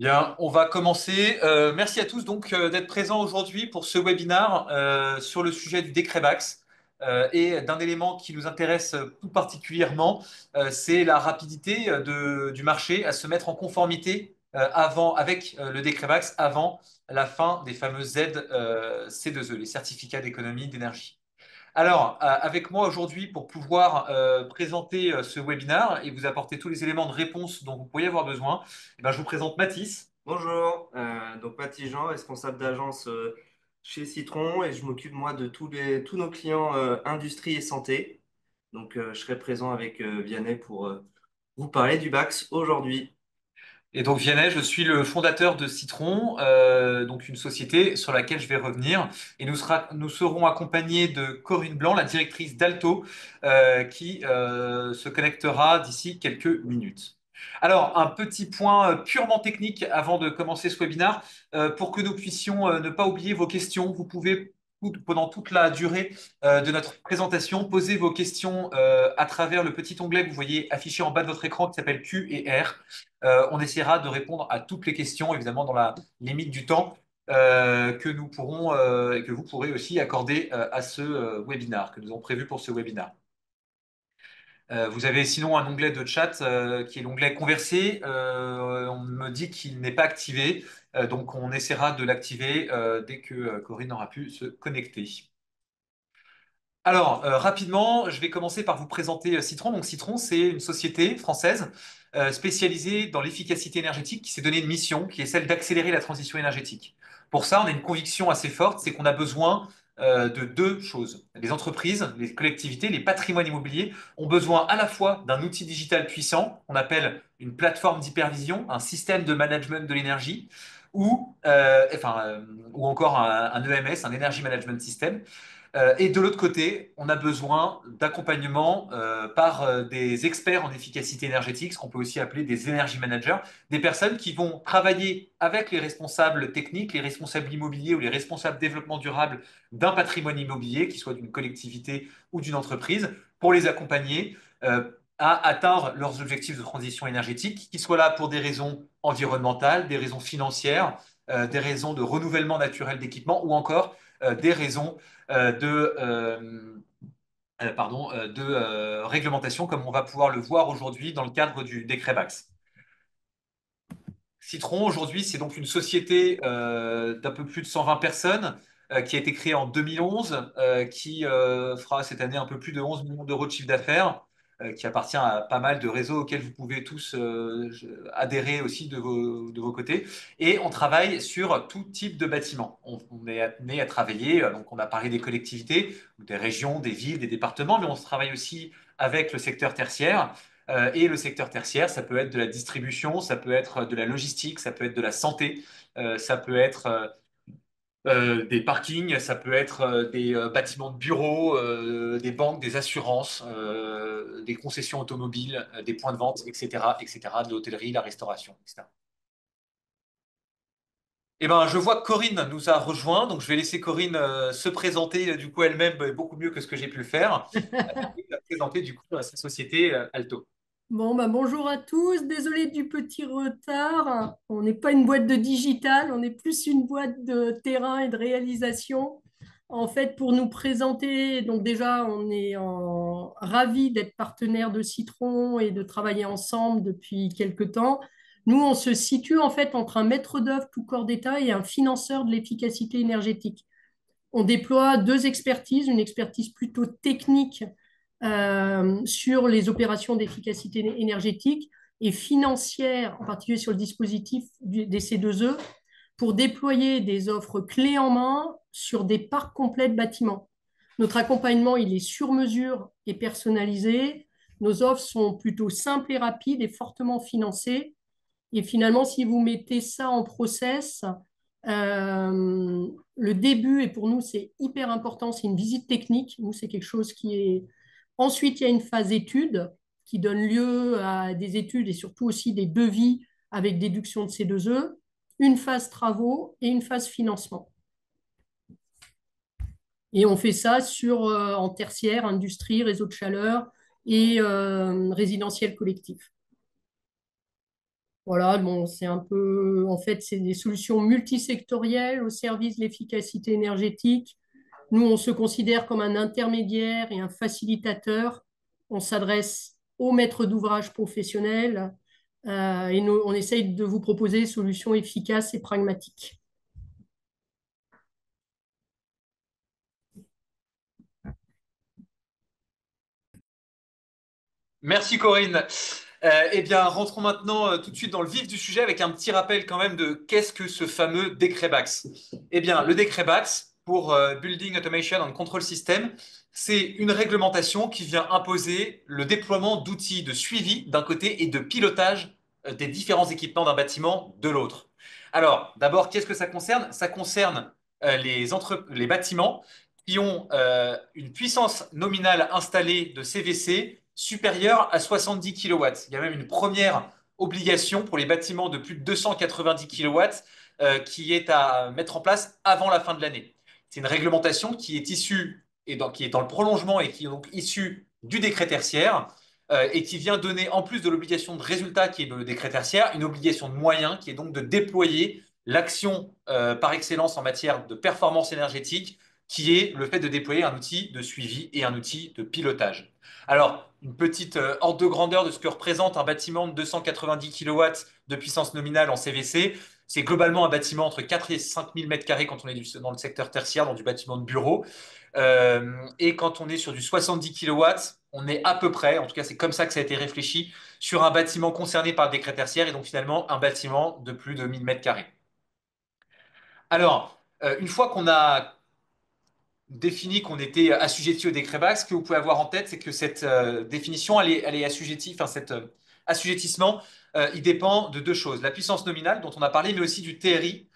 Bien, on va commencer. Merci à tous d'être présents aujourd'hui pour ce webinaire sur le sujet du décret Bax et d'un élément qui nous intéresse tout particulièrement, c'est la rapidité du marché à se mettre en conformité avec le décret Bax avant la fin des fameuses aides C2E, les certificats d'économie d'énergie. Alors, avec moi aujourd'hui pour pouvoir présenter ce webinaire et vous apporter tous les éléments de réponse dont vous pourriez avoir besoin, je vous présente Mathis. Bonjour, donc Mathis Jean, responsable d'agence chez Citron et je m'occupe moi de tous nos clients industrie et santé. Donc je serai présent avec Vianney pour vous parler du Bax aujourd'hui. Et donc Vianney, je suis le fondateur de Citron, donc une société sur laquelle je vais revenir. Et nous serons accompagnés de Corinne Blanc, la directrice d'Alto, qui se connectera d'ici quelques minutes. Alors, un petit point purement technique avant de commencer ce webinaire. Pour que nous puissions ne pas oublier vos questions, vous pouvez, pendant toute la durée de notre présentation, poser vos questions à travers le petit onglet que vous voyez affiché en bas de votre écran qui s'appelle Q et R. On essaiera de répondre à toutes les questions, évidemment, dans la limite du temps que nous pourrons et que vous pourrez aussi accorder à ce webinaire, que nous avons prévu pour ce webinaire. Vous avez sinon un onglet de chat qui est l'onglet Converser. On me dit qu'il n'est pas activé, donc on essaiera de l'activer dès que Corinne aura pu se connecter. Alors, rapidement, je vais commencer par vous présenter Citron. Donc, Citron, c'est une société française spécialisée dans l'efficacité énergétique qui s'est donné une mission qui est celle d'accélérer la transition énergétique. Pour ça, on a une conviction assez forte, c'est qu'on a besoin de deux choses. Les entreprises, les collectivités, les patrimoines immobiliers ont besoin à la fois d'un outil digital puissant, qu'on appelle une plateforme d'hypervision, un système de management de l'énergie, ou encore un EMS, un Energy Management System. Et de l'autre côté, on a besoin d'accompagnement par des experts en efficacité énergétique, ce qu'on peut aussi appeler des energy managers, des personnes qui vont travailler avec les responsables techniques, les responsables immobiliers ou les responsables développement durable d'un patrimoine immobilier, qui soit d'une collectivité ou d'une entreprise, pour les accompagner à atteindre leurs objectifs de transition énergétique, qui soient là pour des raisons environnementales, des raisons financières, des raisons de renouvellement naturel d'équipement ou encore des raisons de réglementation, comme on va pouvoir le voir aujourd'hui dans le cadre du décret Bax. Citron, aujourd'hui, c'est donc une société d'un peu plus de 120 personnes qui a été créée en 2011, qui fera cette année un peu plus de 11 millions d'euros de chiffre d'affaires, qui appartient à pas mal de réseaux auxquels vous pouvez tous adhérer aussi de vos côtés. Et on travaille sur tout type de bâtiments. On est amené à travailler, donc on a parlé des collectivités, des régions, des villes, des départements, mais on travaille aussi avec le secteur tertiaire. Et le secteur tertiaire, ça peut être de la distribution, ça peut être de la logistique, ça peut être de la santé, ça peut être des parkings, ça peut être des bâtiments de bureaux, des banques, des assurances, des concessions automobiles, des points de vente, etc., etc., de l'hôtellerie, la restauration, etc. Eh ben, je vois que Corinne nous a rejoint, donc je vais laisser Corinne se présenter du coup elle-même beaucoup mieux que ce que j'ai pu le faire, et la présenter du coup à sa société Alto. Bon, bah bonjour à tous. Désolée du petit retard. On n'est pas une boîte de digital, on est plus une boîte de terrain et de réalisation. En fait, pour nous présenter, donc déjà, on est ravis d'être partenaire de Citron et de travailler ensemble depuis quelques temps. Nous, on se situe en fait entre un maître d'œuvre tout corps d'État et un financeur de l'efficacité énergétique. On déploie deux expertises, une expertise plutôt technique sur les opérations d'efficacité énergétique et financière, en particulier sur le dispositif des C2E, pour déployer des offres clés en main sur des parcs complets de bâtiments. Notre accompagnement, il est sur mesure et personnalisé. Nos offres sont plutôt simples et rapides et fortement financées. Et finalement, si vous mettez ça en process, le début, et pour nous, c'est hyper important, c'est une visite technique. Nous, c'est quelque chose qui est... Ensuite, il y a une phase étude qui donne lieu à des études et surtout aussi des devis avec déduction de C2E, une phase travaux et une phase financement. Et on fait ça en tertiaire, industrie, réseau de chaleur et résidentiel collectif. Voilà, bon, c'est un peu, en fait, c'est des solutions multisectorielles au service de l'efficacité énergétique. Nous, on se considère comme un intermédiaire et un facilitateur. On s'adresse aux maîtres d'ouvrage professionnels et on essaye de vous proposer des solutions efficaces et pragmatiques. Merci Corinne. Eh bien, rentrons maintenant tout de suite dans le vif du sujet avec un petit rappel quand même de qu'est-ce que ce fameux décret BAX. Eh bien, le décret BAX pour Building Automation and Control System, c'est une réglementation qui vient imposer le déploiement d'outils de suivi d'un côté et de pilotage des différents équipements d'un bâtiment de l'autre. Alors, d'abord, qu'est-ce que ça concerne? Ça concerne les bâtiments qui ont une puissance nominale installée de CVC supérieure à 70 kW. Il y a même une première obligation pour les bâtiments de plus de 290 kW qui est à mettre en place avant la fin de l'année. C'est une réglementation qui est issue qui est dans le prolongement et qui est donc issue du décret tertiaire et qui vient donner, en plus de l'obligation de résultat qui est le décret tertiaire, une obligation de moyens qui est donc de déployer l'action par excellence en matière de performance énergétique qui est le fait de déployer un outil de suivi et un outil de pilotage. Alors, une petite ordre de grandeur de ce que représente un bâtiment de 290 kW de puissance nominale en CVC. C'est globalement un bâtiment entre 4 et 5 000 mètres carrés quand on est dans le secteur tertiaire, dans du bâtiment de bureau. Et quand on est sur du 70 kW, on est à peu près, en tout cas c'est comme ça que ça a été réfléchi, sur un bâtiment concerné par le décret tertiaire et donc finalement un bâtiment de plus de 1000 mètres carrés. Alors, une fois qu'on a défini qu'on était assujetti au décret BAC, ce que vous pouvez avoir en tête, c'est que cette définition, elle est assujettie, enfin cet assujettissement, il dépend de deux choses. La puissance nominale, dont on a parlé, mais aussi du TRI,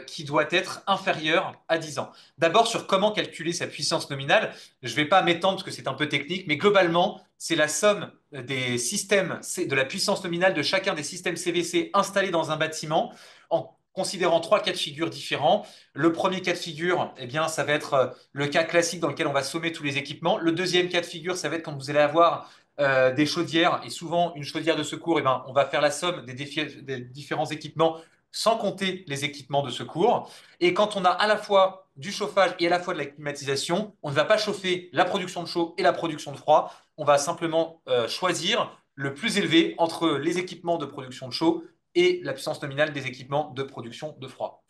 qui doit être inférieur à 10 ans. D'abord, sur comment calculer sa puissance nominale, je ne vais pas m'étendre parce que c'est un peu technique, mais globalement, c'est la somme des systèmes, de la puissance nominale de chacun des systèmes CVC installés dans un bâtiment en considérant trois cas de figure différents. Le premier cas de figure, eh bien, ça va être le cas classique dans lequel on va sommer tous les équipements. Le deuxième cas de figure, ça va être quand vous allez avoir des chaudières, et souvent une chaudière de secours, eh ben, on va faire la somme des différents équipements sans compter les équipements de secours. Et quand on a à la fois du chauffage et à la fois de la climatisation, on ne va pas chauffer la production de chaud et la production de froid. On va simplement choisir le plus élevé entre les équipements de production de chaud et la puissance nominale des équipements de production de froid.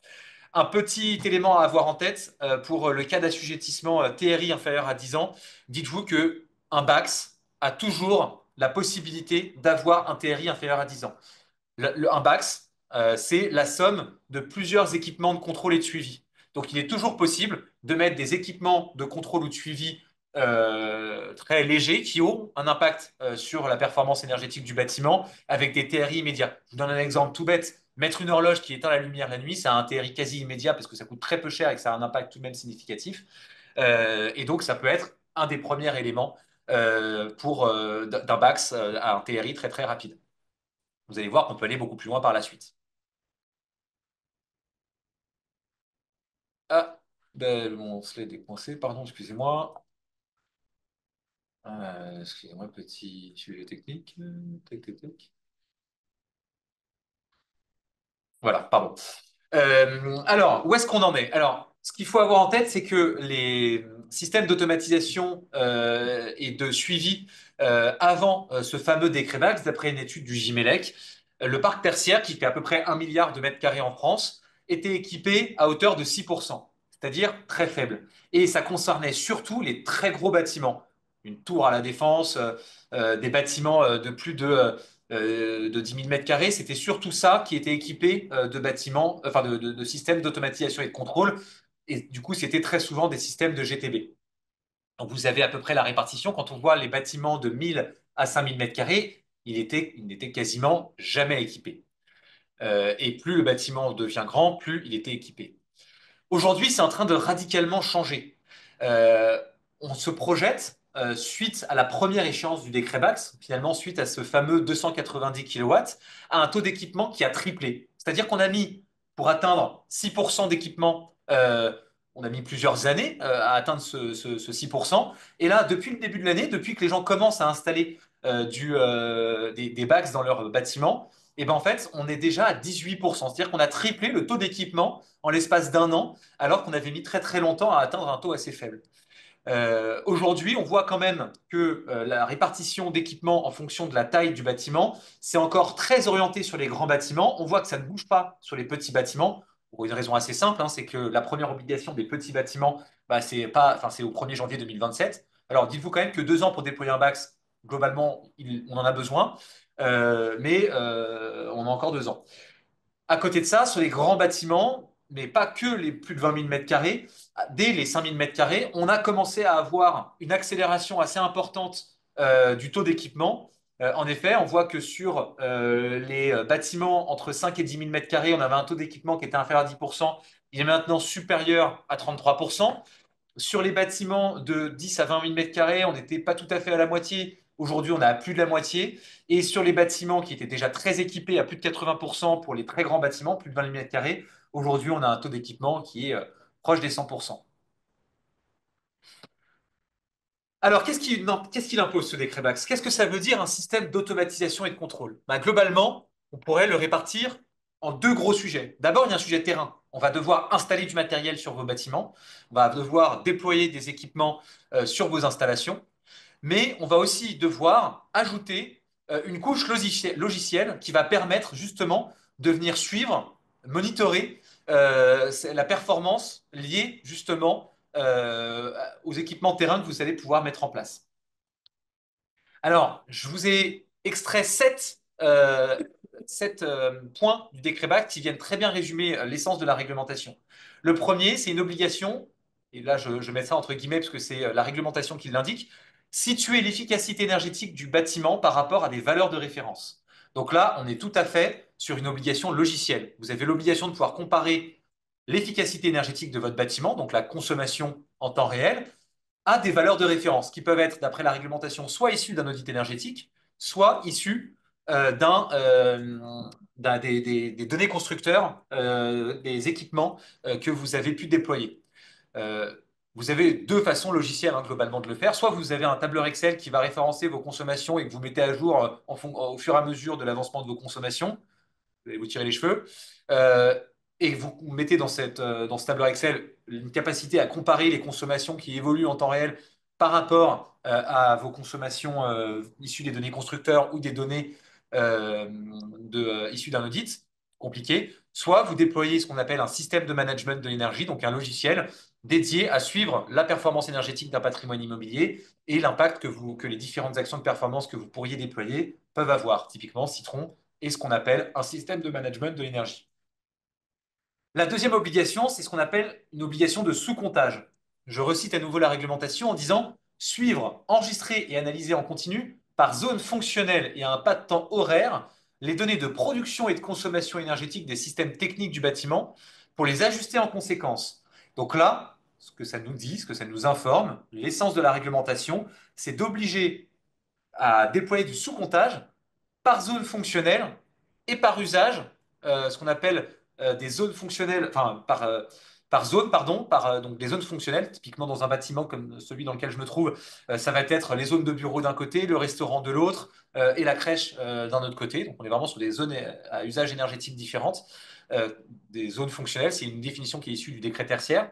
Un petit élément à avoir en tête pour le cas d'assujettissement TRI inférieur à 10 ans, dites-vous que un BAX a toujours la possibilité d'avoir un TRI inférieur à 10 ans. Un BAX, c'est la somme de plusieurs équipements de contrôle et de suivi. Donc il est toujours possible de mettre des équipements de contrôle ou de suivi très légers qui ont un impact sur la performance énergétique du bâtiment avec des TRI immédiats. Je vous donne un exemple tout bête. Mettre une horloge qui éteint la lumière la nuit, ça a un TRI quasi immédiat parce que ça coûte très peu cher et que ça a un impact tout de même significatif. Et donc ça peut être un des premiers éléments d'un BAX à un TRI très très rapide. Vous allez voir qu'on peut aller beaucoup plus loin par la suite. Ah, ben, mon slide est coincé, pardon, excusez-moi. Excusez-moi, petit sujet technique. Tac, tac, tac. Voilà, pardon. Alors, où est-ce qu'on en est? Alors, ce qu'il faut avoir en tête, c'est que les systèmes d'automatisation et de suivi avant ce fameux décret BAX, d'après une étude du GIMELEC, le parc tertiaire, qui fait à peu près 1 milliard de mètres carrés en France, était équipé à hauteur de 6%, c'est-à-dire très faible. Et ça concernait surtout les très gros bâtiments. Une tour à la Défense, des bâtiments de plus de 10 000 mètres carrés, c'était surtout ça qui était équipé de bâtiments, enfin de systèmes d'automatisation et de contrôle. Et du coup, c'était très souvent des systèmes de GTB. Donc, vous avez à peu près la répartition. Quand on voit les bâtiments de 1000 à 5000 mètres carrés, il n'était quasiment jamais équipé. Et plus le bâtiment devient grand, plus il était équipé. Aujourd'hui, c'est en train de radicalement changer. Euh, on se projette, suite à la première échéance du décret BAX, finalement suite à ce fameux 290 kW, à un taux d'équipement qui a triplé. C'est-à-dire qu'on a mis, pour atteindre 6% d'équipement, on a mis plusieurs années à atteindre ce 6%. Et là, depuis le début de l'année, depuis que les gens commencent à installer des BAX dans leurs bâtiments, et ben en fait, on est déjà à 18%. C'est-à-dire qu'on a triplé le taux d'équipement en l'espace d'un an, alors qu'on avait mis très très longtemps à atteindre un taux assez faible. Aujourd'hui, on voit quand même que la répartition d'équipements en fonction de la taille du bâtiment, c'est encore très orienté sur les grands bâtiments. On voit que ça ne bouge pas sur les petits bâtiments, pour une raison assez simple, hein, c'est que la première obligation des petits bâtiments, bah, c'est pas, enfin, c'est au 1er janvier 2027. Alors, dites-vous quand même que 2 ans pour déployer un BAX, globalement, on en a besoin, mais on a encore 2 ans. À côté de ça, sur les grands bâtiments, mais pas que les plus de 20 000 mètres carrés, dès les 5 000 mètres carrés, on a commencé à avoir une accélération assez importante du taux d'équipement. En effet, on voit que sur les bâtiments entre 5 et 10 000 mètres carrés, on avait un taux d'équipement qui était inférieur à 10%. Il est maintenant supérieur à 33%. Sur les bâtiments de 10 à 20 000 mètres carrés, on n'était pas tout à fait à la moitié. Aujourd'hui, on est à plus de la moitié. Et sur les bâtiments qui étaient déjà très équipés, à plus de 80% pour les très grands bâtiments, plus de 20 000 mètres carrés, aujourd'hui, on a un taux d'équipement qui est proche des 100%. Alors, qu'est-ce qu'il impose ce décret BAX? Qu'est-ce que ça veut dire un système d'automatisation et de contrôle? Ben, globalement, on pourrait le répartir en deux gros sujets. D'abord, il y a un sujet terrain. On va devoir installer du matériel sur vos bâtiments. On va devoir déployer des équipements sur vos installations. Mais on va aussi devoir ajouter une couche logicielle qui va permettre justement de venir suivre, monitorer la performance liée justement aux équipements terrain que vous allez pouvoir mettre en place. Alors, je vous ai extrait sept points du décret BAC qui viennent très bien résumer l'essence de la réglementation. Le premier, c'est une obligation, et là je mets ça entre guillemets parce que c'est la réglementation qui l'indique, situer l'efficacité énergétique du bâtiment par rapport à des valeurs de référence. Donc là, on est tout à fait sur une obligation logicielle. Vous avez l'obligation de pouvoir comparer l'efficacité énergétique de votre bâtiment, donc la consommation en temps réel, à des valeurs de référence qui peuvent être, d'après la réglementation, soit issues d'un audit énergétique, soit issues des données constructeurs, des équipements que vous avez pu déployer. Euh, Vous avez deux façons logicielles hein, globalement de le faire. Soit vous avez un tableur Excel qui va référencer vos consommations et que vous mettez à jour au fur et à mesure de l'avancement de vos consommations, vous allez vous tirer les cheveux. Euh, et vous mettez dans ce tableur Excel une capacité à comparer les consommations qui évoluent en temps réel par rapport à vos consommations issues des données constructeurs ou des données issues d'un audit compliqué. Soit vous déployez ce qu'on appelle un système de management de l'énergie, donc un logiciel dédié à suivre la performance énergétique d'un patrimoine immobilier et l'impact que les différentes actions de performance que vous pourriez déployer peuvent avoir. Typiquement, Citron et ce qu'on appelle un système de management de l'énergie. La deuxième obligation, c'est ce qu'on appelle une obligation de sous-comptage. Je recite à nouveau la réglementation en disant suivre, enregistrer et analyser en continu par zone fonctionnelle et à un pas de temps horaire les données de production et de consommation énergétique des systèmes techniques du bâtiment pour les ajuster en conséquence. Donc là, ce que ça nous dit, ce que ça nous informe, l'essence de la réglementation, c'est d'obliger à déployer du sous-comptage par zone fonctionnelle et par usage, ce qu'on appelle des zones fonctionnelles, enfin par zone, pardon, donc des zones fonctionnelles, typiquement dans un bâtiment comme celui dans lequel je me trouve, ça va être les zones de bureau d'un côté, le restaurant de l'autre et la crèche d'un autre côté. Donc on est vraiment sur des zones à usage énergétique différentes. Des zones fonctionnelles, c'est une définition qui est issue du décret tertiaire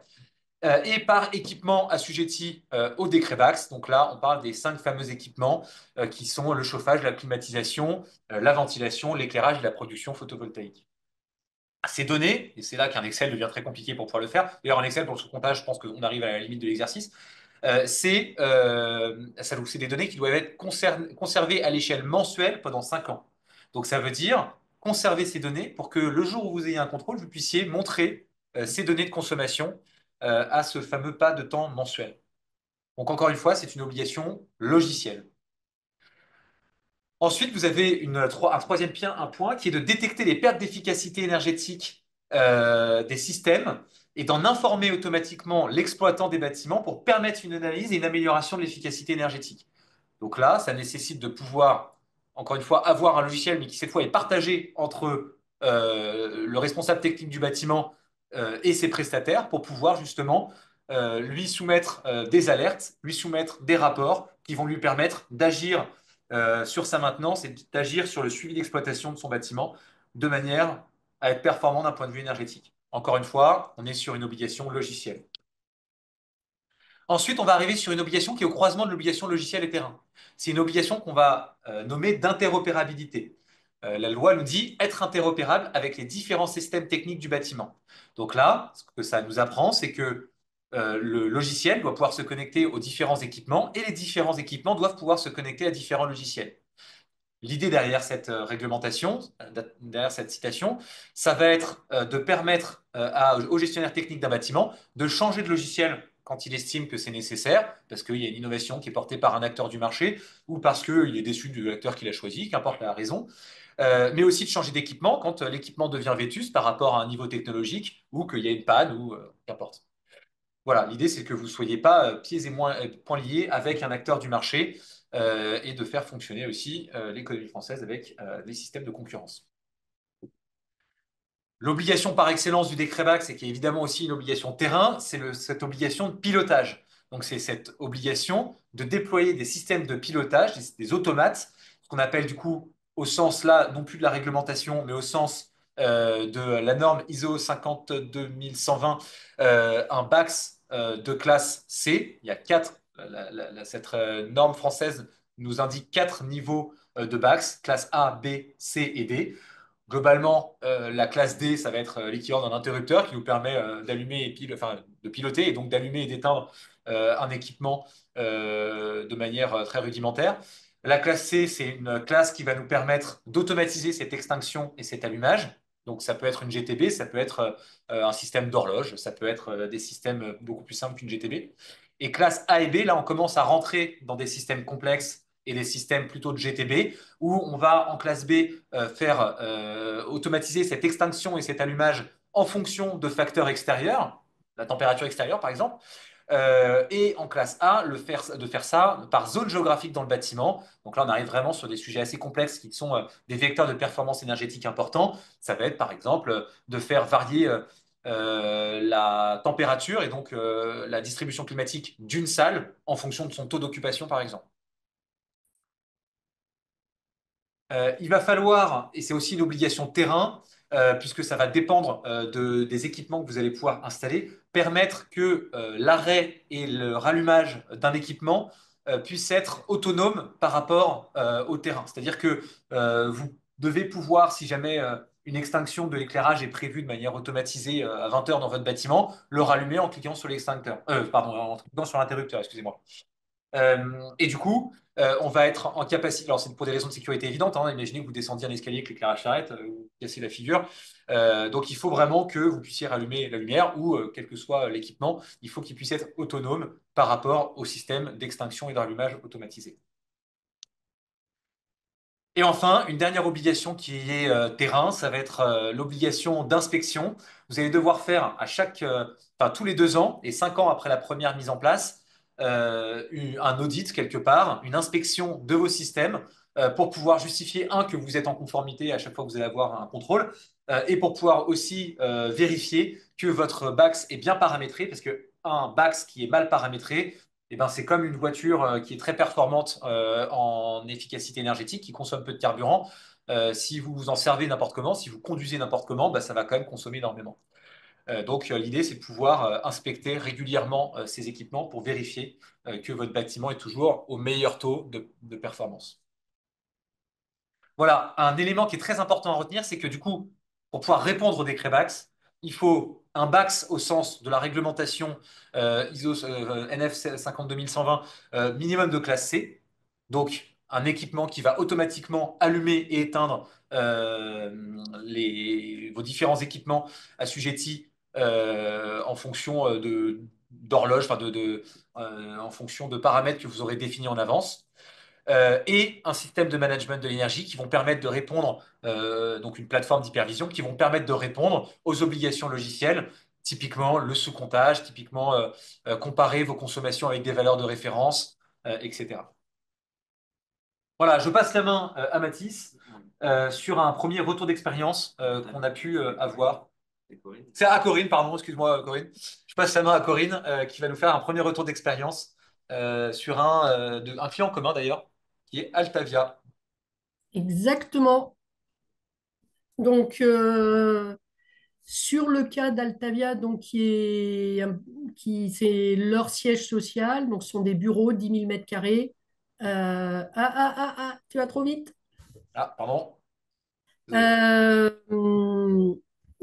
et par équipement assujetti au décret BAX. Donc là, on parle des 5 fameux équipements qui sont le chauffage, la climatisation, la ventilation, l'éclairage et la production photovoltaïque. Ces données, et c'est là qu'un Excel devient très compliqué pour pouvoir le faire, d'ailleurs en Excel pour le sous-comptage, je pense qu'on arrive à la limite de l'exercice, c'est des données qui doivent être conservées à l'échelle mensuelle pendant 5 ans. Donc ça veut dire conserver ces données pour que le jour où vous ayez un contrôle, vous puissiez montrer ces données de consommation à ce fameux pas de temps mensuel. Donc encore une fois, c'est une obligation logicielle. Ensuite, vous avez un troisième point qui est de détecter les pertes d'efficacité énergétique des systèmes et d'en informer automatiquement l'exploitant des bâtiments pour permettre une analyse et une amélioration de l'efficacité énergétique. Donc là, ça nécessite de pouvoir, encore une fois, avoir un logiciel, mais qui cette fois est partagé entre le responsable technique du bâtiment et ses prestataires pour pouvoir justement lui soumettre des alertes, lui soumettre des rapports qui vont lui permettre d'agir sur sa maintenance et d'agir sur le suivi d'exploitation de son bâtiment de manière à être performant d'un point de vue énergétique. Encore une fois, on est sur une obligation logicielle. Ensuite, on va arriver sur une obligation qui est au croisement de l'obligation logicielle et terrain. C'est une obligation qu'on va nommer d'interopérabilité. La loi nous dit être interopérable avec les différents systèmes techniques du bâtiment. Donc là, ce que ça nous apprend, c'est que le logiciel doit pouvoir se connecter aux différents équipements et les différents équipements doivent pouvoir se connecter à différents logiciels. L'idée derrière cette réglementation, derrière cette citation, ça va être de permettre au gestionnaire technique d'un bâtiment de changer de logiciel quand il estime que c'est nécessaire, parce qu'il y a une innovation qui est portée par un acteur du marché ou parce qu'il est déçu de l'acteur qu'il a choisi, qu'importe la raison, mais aussi de changer d'équipement quand l'équipement devient vétuste par rapport à un niveau technologique ou qu'il y a une panne ou qu'importe. Voilà, l'idée, c'est que vous ne soyez pas pieds et poings liés avec un acteur du marché et de faire fonctionner aussi l'économie française avec les systèmes de concurrence. L'obligation par excellence du décret BAC, c'est qu'il y a évidemment aussi une obligation terrain, c'est cette obligation de pilotage. Donc, c'est cette obligation de déployer des systèmes de pilotage, des automates, ce qu'on appelle du coup, au sens là, non plus de la réglementation, mais au sens de la norme ISO 52120, un BAX de classe C. Il y a quatre, cette norme française nous indique quatre niveaux de BAX, classe A, B, C et D. Globalement, la classe D, ça va être l'équivalent d'un interrupteur qui nous permet d'allumer enfin, de piloter et donc d'allumer et d'éteindre un équipement de manière très rudimentaire. La classe C, c'est une classe qui va nous permettre d'automatiser cette extinction et cet allumage. Donc ça peut être une GTB, ça peut être un système d'horloge, ça peut être des systèmes beaucoup plus simples qu'une GTB. Et classe A et B, là, on commence à rentrer dans des systèmes complexes et des systèmes plutôt de GTB, où on va en classe B faire automatiser cette extinction et cet allumage en fonction de facteurs extérieurs, la température extérieure par exemple, et en classe A, de faire ça par zone géographique dans le bâtiment. Donc là, on arrive vraiment sur des sujets assez complexes qui sont des vecteurs de performance énergétique importants. Ça va être par exemple de faire varier la température et donc la distribution climatique d'une salle en fonction de son taux d'occupation par exemple. Il va falloir, et c'est aussi une obligation terrain, puisque ça va dépendre des équipements que vous allez pouvoir installer, permettre que l'arrêt et le rallumage d'un équipement puissent être autonomes par rapport au terrain. C'est-à-dire que vous devez pouvoir, si jamais une extinction de l'éclairage est prévue de manière automatisée à 20 heures dans votre bâtiment, le rallumer en cliquant sur l'extincteur. Pardon, en cliquant sur l'interrupteur, excusez-moi. Et du coup, on va être en capacité, alors c'est pour des raisons de sécurité évidentes, hein, imaginez que vous descendiez un escalier, que l'éclairage s'arrête, vous cassez la figure. Donc il faut vraiment que vous puissiez rallumer la lumière ou quel que soit l'équipement, il faut qu'il puisse être autonome par rapport au système d'extinction et de rallumage automatisé. Et enfin, une dernière obligation qui est terrain, ça va être l'obligation d'inspection. Vous allez devoir faire enfin, tous les 2 ans et 5 ans après la première mise en place, un audit quelque part, une inspection de vos systèmes pour pouvoir justifier, un, que vous êtes en conformité à chaque fois que vous allez avoir un contrôle, et pour pouvoir aussi vérifier que votre BAX est bien paramétré, parce que un BAX qui est mal paramétré, eh ben, c'est comme une voiture qui est très performante en efficacité énergétique, qui consomme peu de carburant. Si vous vous en servez n'importe comment, si vous conduisez n'importe comment, bah, ça va quand même consommer énormément. Donc l'idée, c'est de pouvoir inspecter régulièrement ces équipements pour vérifier que votre bâtiment est toujours au meilleur taux de performance. Voilà, un élément qui est très important à retenir, c'est que du coup, pour pouvoir répondre au décret BAX, il faut un BAX au sens de la réglementation ISO NF 52120 minimum de classe C. Donc, un équipement qui va automatiquement allumer et éteindre vos différents équipements assujettis en fonction d'horloge, enfin en fonction de paramètres que vous aurez définis en avance et un système de management de l'énergie qui vont permettre de répondre, donc une plateforme d'hypervision qui vont permettre de répondre aux obligations logicielles, typiquement le sous-comptage, typiquement comparer vos consommations avec des valeurs de référence, etc. Voilà, je passe la main à Mathis sur un premier retour d'expérience qu'on a pu avoir. C'est à Corinne, pardon, excuse-moi Corinne. Je passe la main à Corinne qui va nous faire un premier retour d'expérience sur un client commun d'ailleurs qui est Altavia. Exactement. Donc, sur le cas d'Altavia, donc c'est leur siège social, donc ce sont des bureaux, 10 000 mètres carrés. Tu vas trop vite. Ah, pardon. Désolé.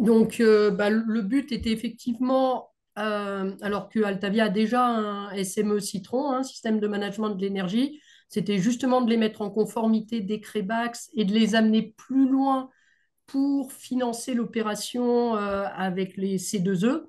Euh, bah, le but était effectivement, alors que Altavia a déjà un SME Citron, un système de management de l'énergie, c'était justement de les mettre en conformité des CREBAX et de les amener plus loin pour financer l'opération avec les C2E.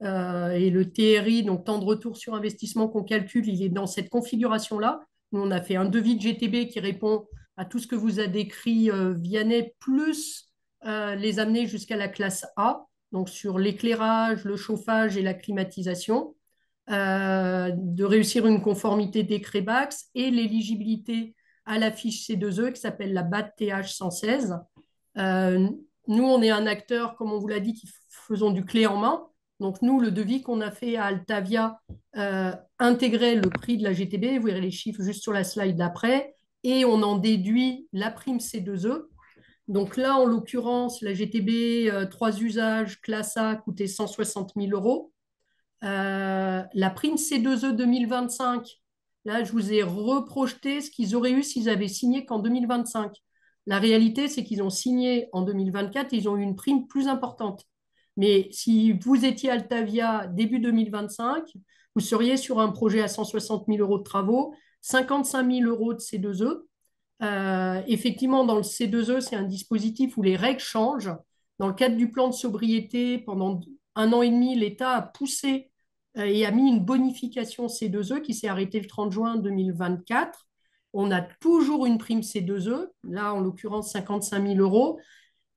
Et le TRI, donc temps de retour sur investissement qu'on calcule, il est dans cette configuration-là. Nous, on a fait un devis de GTB qui répond à tout ce que vous a décrit Vianney, plus les amener jusqu'à la classe A, donc sur l'éclairage, le chauffage et la climatisation, de réussir une conformité des CREBAX et l'éligibilité à la fiche C2E qui s'appelle la BAT TH 116. Euh, Nous, on est un acteur, comme on vous l'a dit, qui faisons du clé en main. Donc, nous, le devis qu'on a fait à Altavia intégrait le prix de la GTB. Vous verrez les chiffres juste sur la slide d'après. Et on en déduit la prime C2E. Donc là, en l'occurrence, la GTB 3 usages classe A coûtait 160 000 euros. La prime C2E 2025, là, je vous ai reprojeté ce qu'ils auraient eu s'ils avaient signé qu'en 2025. La réalité, c'est qu'ils ont signé en 2024 et ils ont eu une prime plus importante. Mais si vous étiez Altavia début 2025, vous seriez sur un projet à 160 000 euros de travaux, 55 000 euros de C2E. Effectivement, dans le C2E, c'est un dispositif où les règles changent. Dans le cadre du plan de sobriété, pendant 1 an et demi, l'État a poussé et a mis une bonification C2E qui s'est arrêtée le 30 juin 2024. On a toujours une prime C2E, là en l'occurrence 55 000 euros,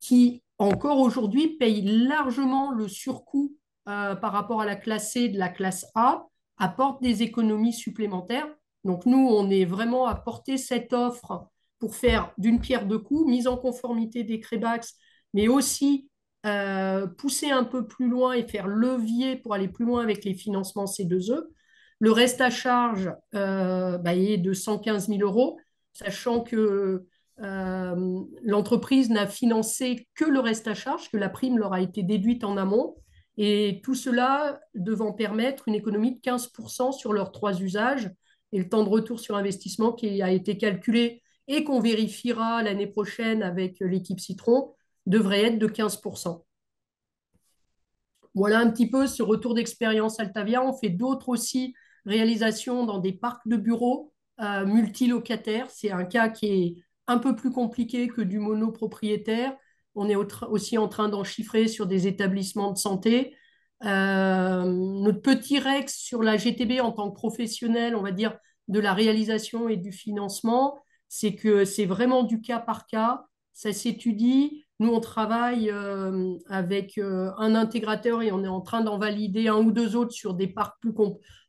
qui encore aujourd'hui paye largement le surcoût par rapport à la classe C de la classe A, apporte des économies supplémentaires. Donc nous, on est vraiment à porter cette offre pour faire d'une pierre deux coups, mise en conformité des CREBAX, mais aussi pousser un peu plus loin et faire levier pour aller plus loin avec les financements C2E. Le reste à charge bah, est de 115 000 euros, sachant que l'entreprise n'a financé que le reste à charge, que la prime leur a été déduite en amont, et tout cela devant permettre une économie de 15% sur leurs 3 usages, et le temps de retour sur investissement qui a été calculé et qu'on vérifiera l'année prochaine avec l'équipe Citron devrait être de 15%. Voilà un petit peu ce retour d'expérience Altavia. On fait d'autres aussi réalisations dans des parcs de bureaux multilocataires. C'est un cas qui est un peu plus compliqué que du monopropriétaire. On est aussi en train d'en chiffrer sur des établissements de santé. Notre petit Rex sur la GTB en tant que professionnel, on va dire, de la réalisation et du financement, c'est que c'est vraiment du cas par cas. Ça s'étudie. Nous, on travaille avec un intégrateur et on est en train d'en valider un ou deux autres sur des parcs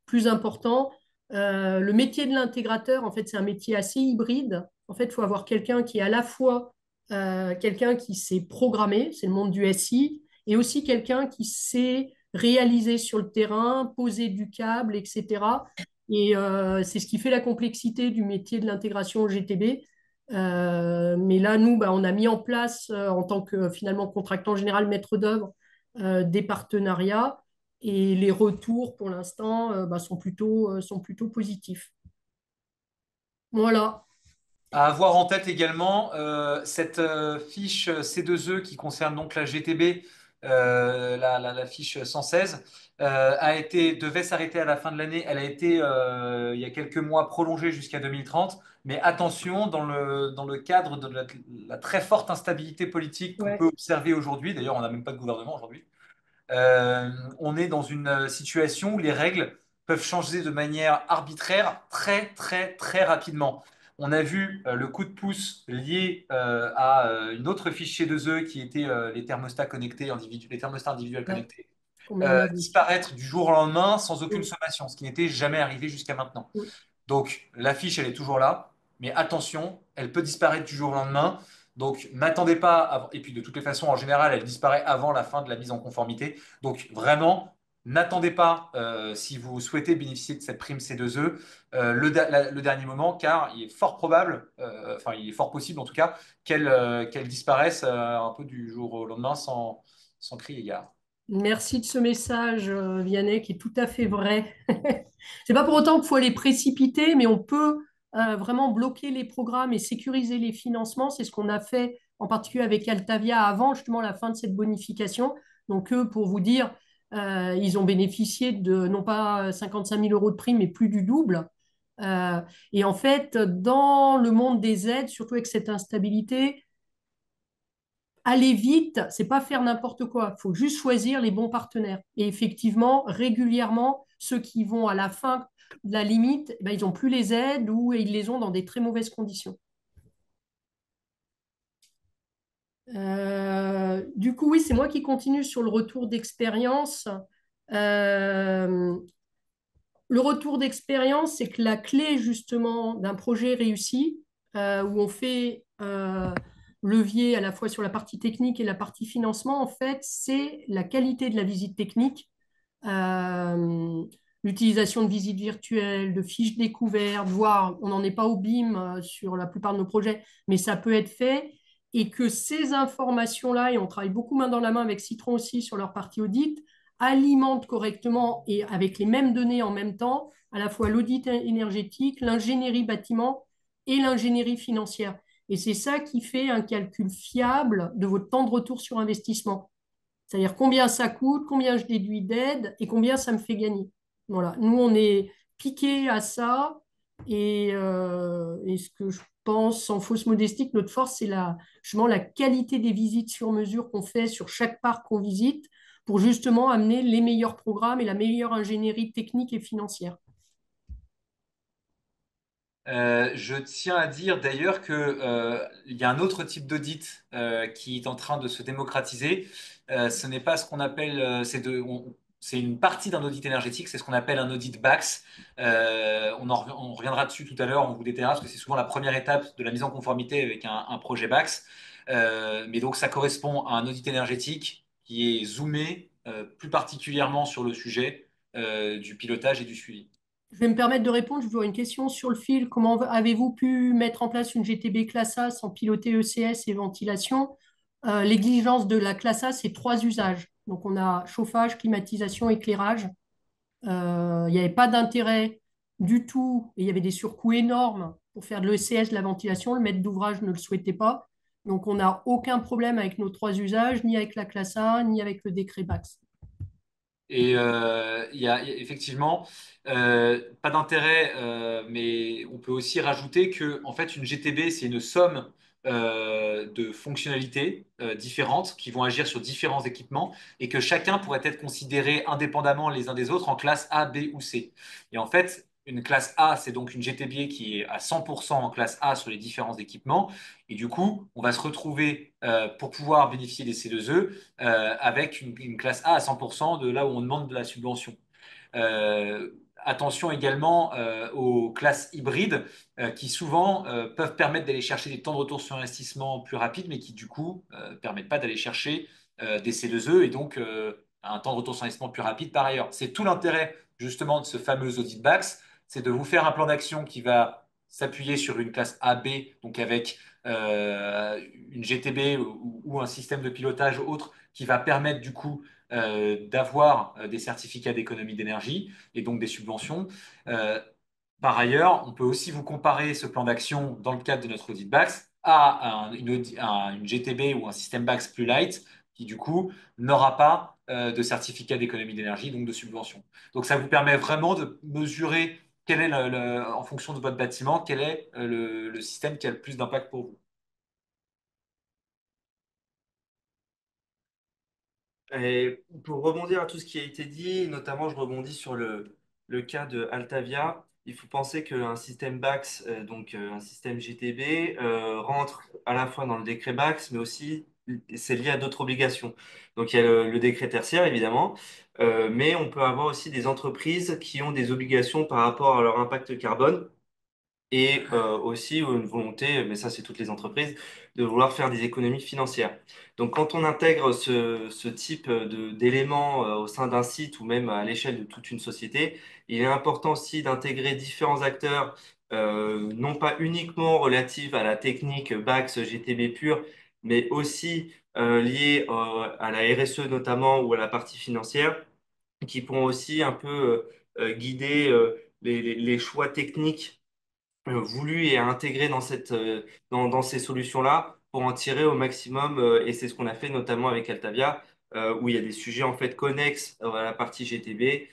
plus importants. Le métier de l'intégrateur, en fait, c'est un métier assez hybride. En fait, il faut avoir quelqu'un qui est à la fois quelqu'un qui sait programmer, c'est le monde du SI, et aussi quelqu'un qui sait réaliser sur le terrain, poser du câble, etc. Et c'est ce qui fait la complexité du métier de l'intégration au GTB. Mais là, nous, bah, on a mis en place, en tant que finalement contractant général, maître d'œuvre, des partenariats. Et les retours, pour l'instant, bah, sont plutôt positifs. Voilà. À avoir en tête également cette fiche C2E qui concerne donc la GTB, la fiche 116, devait s'arrêter à la fin de l'année. Elle a été, il y a quelques mois, prolongée jusqu'à 2030. Mais attention, dans le cadre de la très forte instabilité politique qu'on peut Ouais. observer aujourd'hui, d'ailleurs, on n'a même pas de gouvernement aujourd'hui, on est dans une situation où les règles peuvent changer de manière arbitraire très très très rapidement. On a vu le coup de pouce lié à une autre fiche chez 2E qui était les thermostats connectés, les thermostats individuels Ouais. connectés, Qu'on met en avant. disparaître du jour au lendemain sans aucune Mm. sommation, ce qui n'était jamais arrivé jusqu'à maintenant. Mm. Donc la fiche, elle est toujours là, mais attention, elle peut disparaître du jour au lendemain. Donc n'attendez pas, et puis de toutes les façons, en général, elle disparaît avant la fin de la mise en conformité. Donc vraiment, n'attendez pas, si vous souhaitez bénéficier de cette prime C2E, le dernier moment, car il est fort probable, enfin il est fort possible en tout cas, qu'elle disparaisse un peu du jour au lendemain sans crier gare. Merci de ce message, Vianney, qui est tout à fait vrai. C'est pas pour autant qu'il faut aller précipiter, mais on peut vraiment bloquer les programmes et sécuriser les financements. C'est ce qu'on a fait en particulier avec Altavia avant justement la fin de cette bonification. Donc, eux, pour vous dire, ils ont bénéficié de non pas 55 000 euros de prime, mais plus du double. Euh, et en fait, dans le monde des aides, surtout avec cette instabilité, aller vite, c'est pas faire n'importe quoi. Il faut juste choisir les bons partenaires. Et effectivement, régulièrement, ceux qui vont à la fin de la limite, eh ben, ils n'ont plus les aides ou ils les ont dans des très mauvaises conditions. Du coup, oui, c'est moi qui continue sur le retour d'expérience. Euh, le retour d'expérience, c'est que la clé justement d'un projet réussi, où on fait levier à la fois sur la partie technique et la partie financement, en fait, c'est la qualité de la visite technique, euh, l'utilisation de visites virtuelles, de fiches découvertes, voire on n'en est pas au BIM sur la plupart de nos projets, mais ça peut être fait. Et que ces informations-là, et on travaille beaucoup main dans la main avec Citron aussi sur leur partie audit, alimentent correctement et avec les mêmes données en même temps, à la fois l'audit énergétique, l'ingénierie bâtiment et l'ingénierie financière. Et c'est ça qui fait un calcul fiable de votre temps de retour sur investissement. C'est-à-dire combien ça coûte, combien je déduis d'aide et combien ça me fait gagner. Voilà. Nous, on est piqué à ça. Et ce que je pense, sans fausse modestie, que notre force, c'est justement la qualité des visites sur mesure qu'on fait sur chaque parc qu'on visite pour justement amener les meilleurs programmes et la meilleure ingénierie technique et financière. Je tiens à dire d'ailleurs que il y a un autre type d'audit qui est en train de se démocratiser. Ce n'est pas ce qu'on appelle, c'est une partie d'un audit énergétique, c'est ce qu'on appelle un audit BAX. On reviendra dessus tout à l'heure, on vous détaillera parce que c'est souvent la première étape de la mise en conformité avec un projet BAX. Mais donc ça correspond à un audit énergétique qui est zoomé plus particulièrement sur le sujet du pilotage et du suivi. Je vais me permettre de répondre. Je vous aurais une question sur le fil. Comment avez-vous pu mettre en place une GTB classe A sans piloter ECS et ventilation? L'exigence de la classe A, c'est trois usages. Donc, on a chauffage, climatisation, éclairage. Il n'y avait pas d'intérêt du tout et il y avait des surcoûts énormes pour faire de l'ECS, de la ventilation. Le maître d'ouvrage ne le souhaitait pas. Donc, on n'a aucun problème avec nos trois usages, ni avec la classe A, ni avec le décret BAX. Et il y a effectivement pas d'intérêt, mais on peut aussi rajouter que en fait une GTB c'est une somme de fonctionnalités différentes qui vont agir sur différents équipements et que chacun pourrait être considéré indépendamment les uns des autres en classe A, B ou C. Et en fait, une classe A, c'est donc une GTB qui est à 100% en classe A sur les différents équipements. Et du coup, on va se retrouver pour pouvoir bénéficier des C2E avec une classe A à 100% de là où on demande de la subvention. Attention également aux classes hybrides qui souvent peuvent permettre d'aller chercher des temps de retour sur investissement plus rapides, mais qui du coup permettent pas d'aller chercher des C2E et donc un temps de retour sur investissement plus rapide par ailleurs. C'est tout l'intérêt justement de ce fameux audit BAX, c'est de vous faire un plan d'action qui va s'appuyer sur une classe AB, donc avec une GTB ou un système de pilotage autre qui va permettre du coup d'avoir des certificats d'économie d'énergie et donc des subventions. Euh, Par ailleurs, on peut aussi vous comparer ce plan d'action dans le cadre de notre audit BAX à une GTB ou un système BAX plus light qui du coup n'aura pas de certificat d'économie d'énergie, donc de subvention. Donc ça vous permet vraiment de mesurer quel est en fonction de votre bâtiment, quel est le système qui a le plus d'impact pour vous. Et pour rebondir à tout ce qui a été dit, notamment je rebondis sur le cas de Altavia. Il faut penser qu'un système BAX, donc un système GTB, rentre à la fois dans le décret BAX, mais aussi c'est lié à d'autres obligations. Donc il y a le décret tertiaire, évidemment, mais on peut avoir aussi des entreprises qui ont des obligations par rapport à leur impact carbone. et aussi une volonté, mais ça c'est toutes les entreprises, de vouloir faire des économies financières. Donc quand on intègre ce type d'éléments au sein d'un site ou même à l'échelle de toute une société, il est important aussi d'intégrer différents acteurs, non pas uniquement relatifs à la technique BAX, GTB pure, mais aussi liés à la RSE notamment ou à la partie financière, qui pourront aussi un peu guider les choix techniques voulu et à intégrer dans dans ces solutions-là pour en tirer au maximum. Et c'est ce qu'on a fait notamment avec Altavia, où il y a des sujets en fait connexes à la partie GTB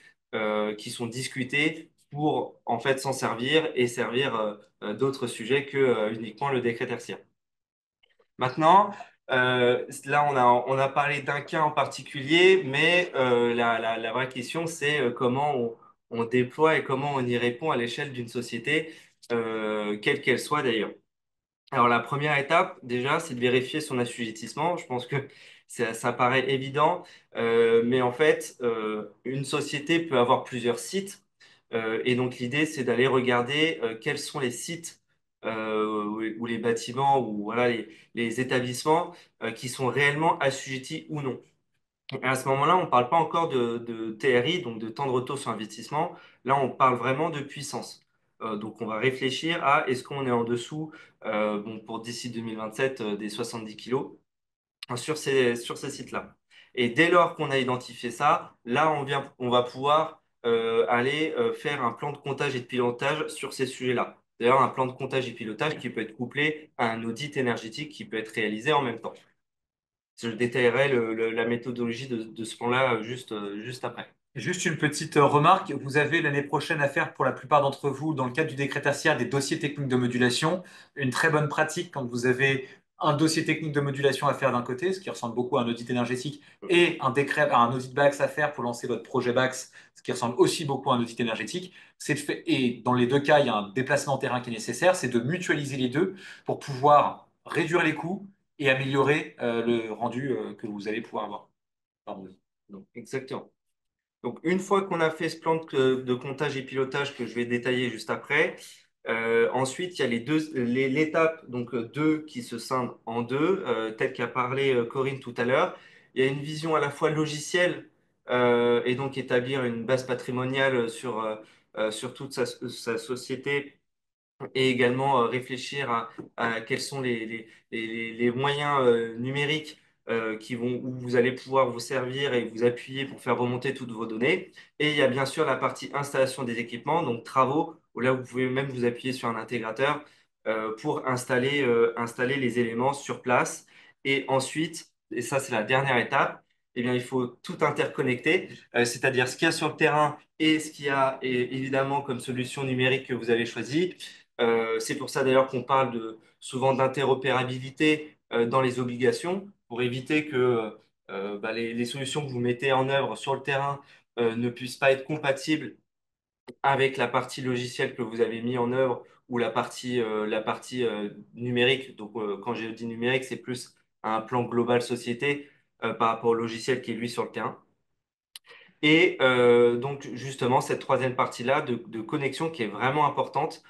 qui sont discutés pour en fait s'en servir et servir d'autres sujets que uniquement le décret tertiaire. Maintenant, là, on a parlé d'un cas en particulier, mais la vraie question, c'est comment on déploie et comment on y répond à l'échelle d'une société, quelle qu'elle soit d'ailleurs. Alors, la première étape, déjà, c'est de vérifier son assujettissement. Je pense que ça paraît évident, mais en fait, une société peut avoir plusieurs sites. Et donc, l'idée, c'est d'aller regarder quels sont les sites ou les bâtiments ou voilà, les établissements qui sont réellement assujettis ou non. Et à ce moment-là, on ne parle pas encore de TRI, donc de temps de retour sur investissement. Là, on parle vraiment de puissance. Donc, on va réfléchir à est-ce qu'on est en dessous, bon, pour d'ici 2027, des 70 kilos sur sur ces sites-là. Et dès lors qu'on a identifié ça, là, on va pouvoir aller faire un plan de comptage et de pilotage sur ces sujets-là. D'ailleurs, un plan de comptage et pilotage qui peut être couplé à un audit énergétique qui peut être réalisé en même temps. Je détaillerai la méthodologie de ce plan-là juste après. Juste une petite remarque, vous avez l'année prochaine à faire pour la plupart d'entre vous, dans le cadre du décret tertiaire, des dossiers techniques de modulation. Une très bonne pratique quand vous avez un dossier technique de modulation à faire d'un côté, ce qui ressemble beaucoup à un audit énergétique, et un décret, un audit BAX à faire pour lancer votre projet BAX, ce qui ressemble aussi beaucoup à un audit énergétique. Et dans les deux cas, il y a un déplacement terrain qui est nécessaire, c'est de mutualiser les deux pour pouvoir réduire les coûts et améliorer le rendu que vous allez pouvoir avoir. Pardon. Donc, exactement. Donc, une fois qu'on a fait ce plan de comptage et pilotage que je vais détailler juste après, ensuite, il y a l'étape donc 2 qui se scinde en deux, telle qu'a parlé Corinne tout à l'heure. Il y a une vision à la fois logicielle et donc établir une base patrimoniale sur toute sa société et également réfléchir à quels sont les moyens numériques où vous allez pouvoir vous servir et vous appuyer pour faire remonter toutes vos données. Et il y a bien sûr la partie installation des équipements, donc travaux, où là vous pouvez même vous appuyer sur un intégrateur pour installer les éléments sur place. Et ensuite, et ça c'est la dernière étape, eh bien, il faut tout interconnecter, c'est-à-dire ce qu'il y a sur le terrain et ce qu'il y a évidemment comme solution numérique que vous avez choisie. C'est pour ça d'ailleurs qu'on parle souvent d'interopérabilité dans les obligations pour éviter que les solutions que vous mettez en œuvre sur le terrain ne puissent pas être compatibles avec la partie logicielle que vous avez mis en œuvre ou la partie numérique. Donc, quand j'ai dit numérique, c'est plus un plan global société par rapport au logiciel qui est lui sur le terrain. Et donc justement, cette troisième partie-là de connexion qui est vraiment importante,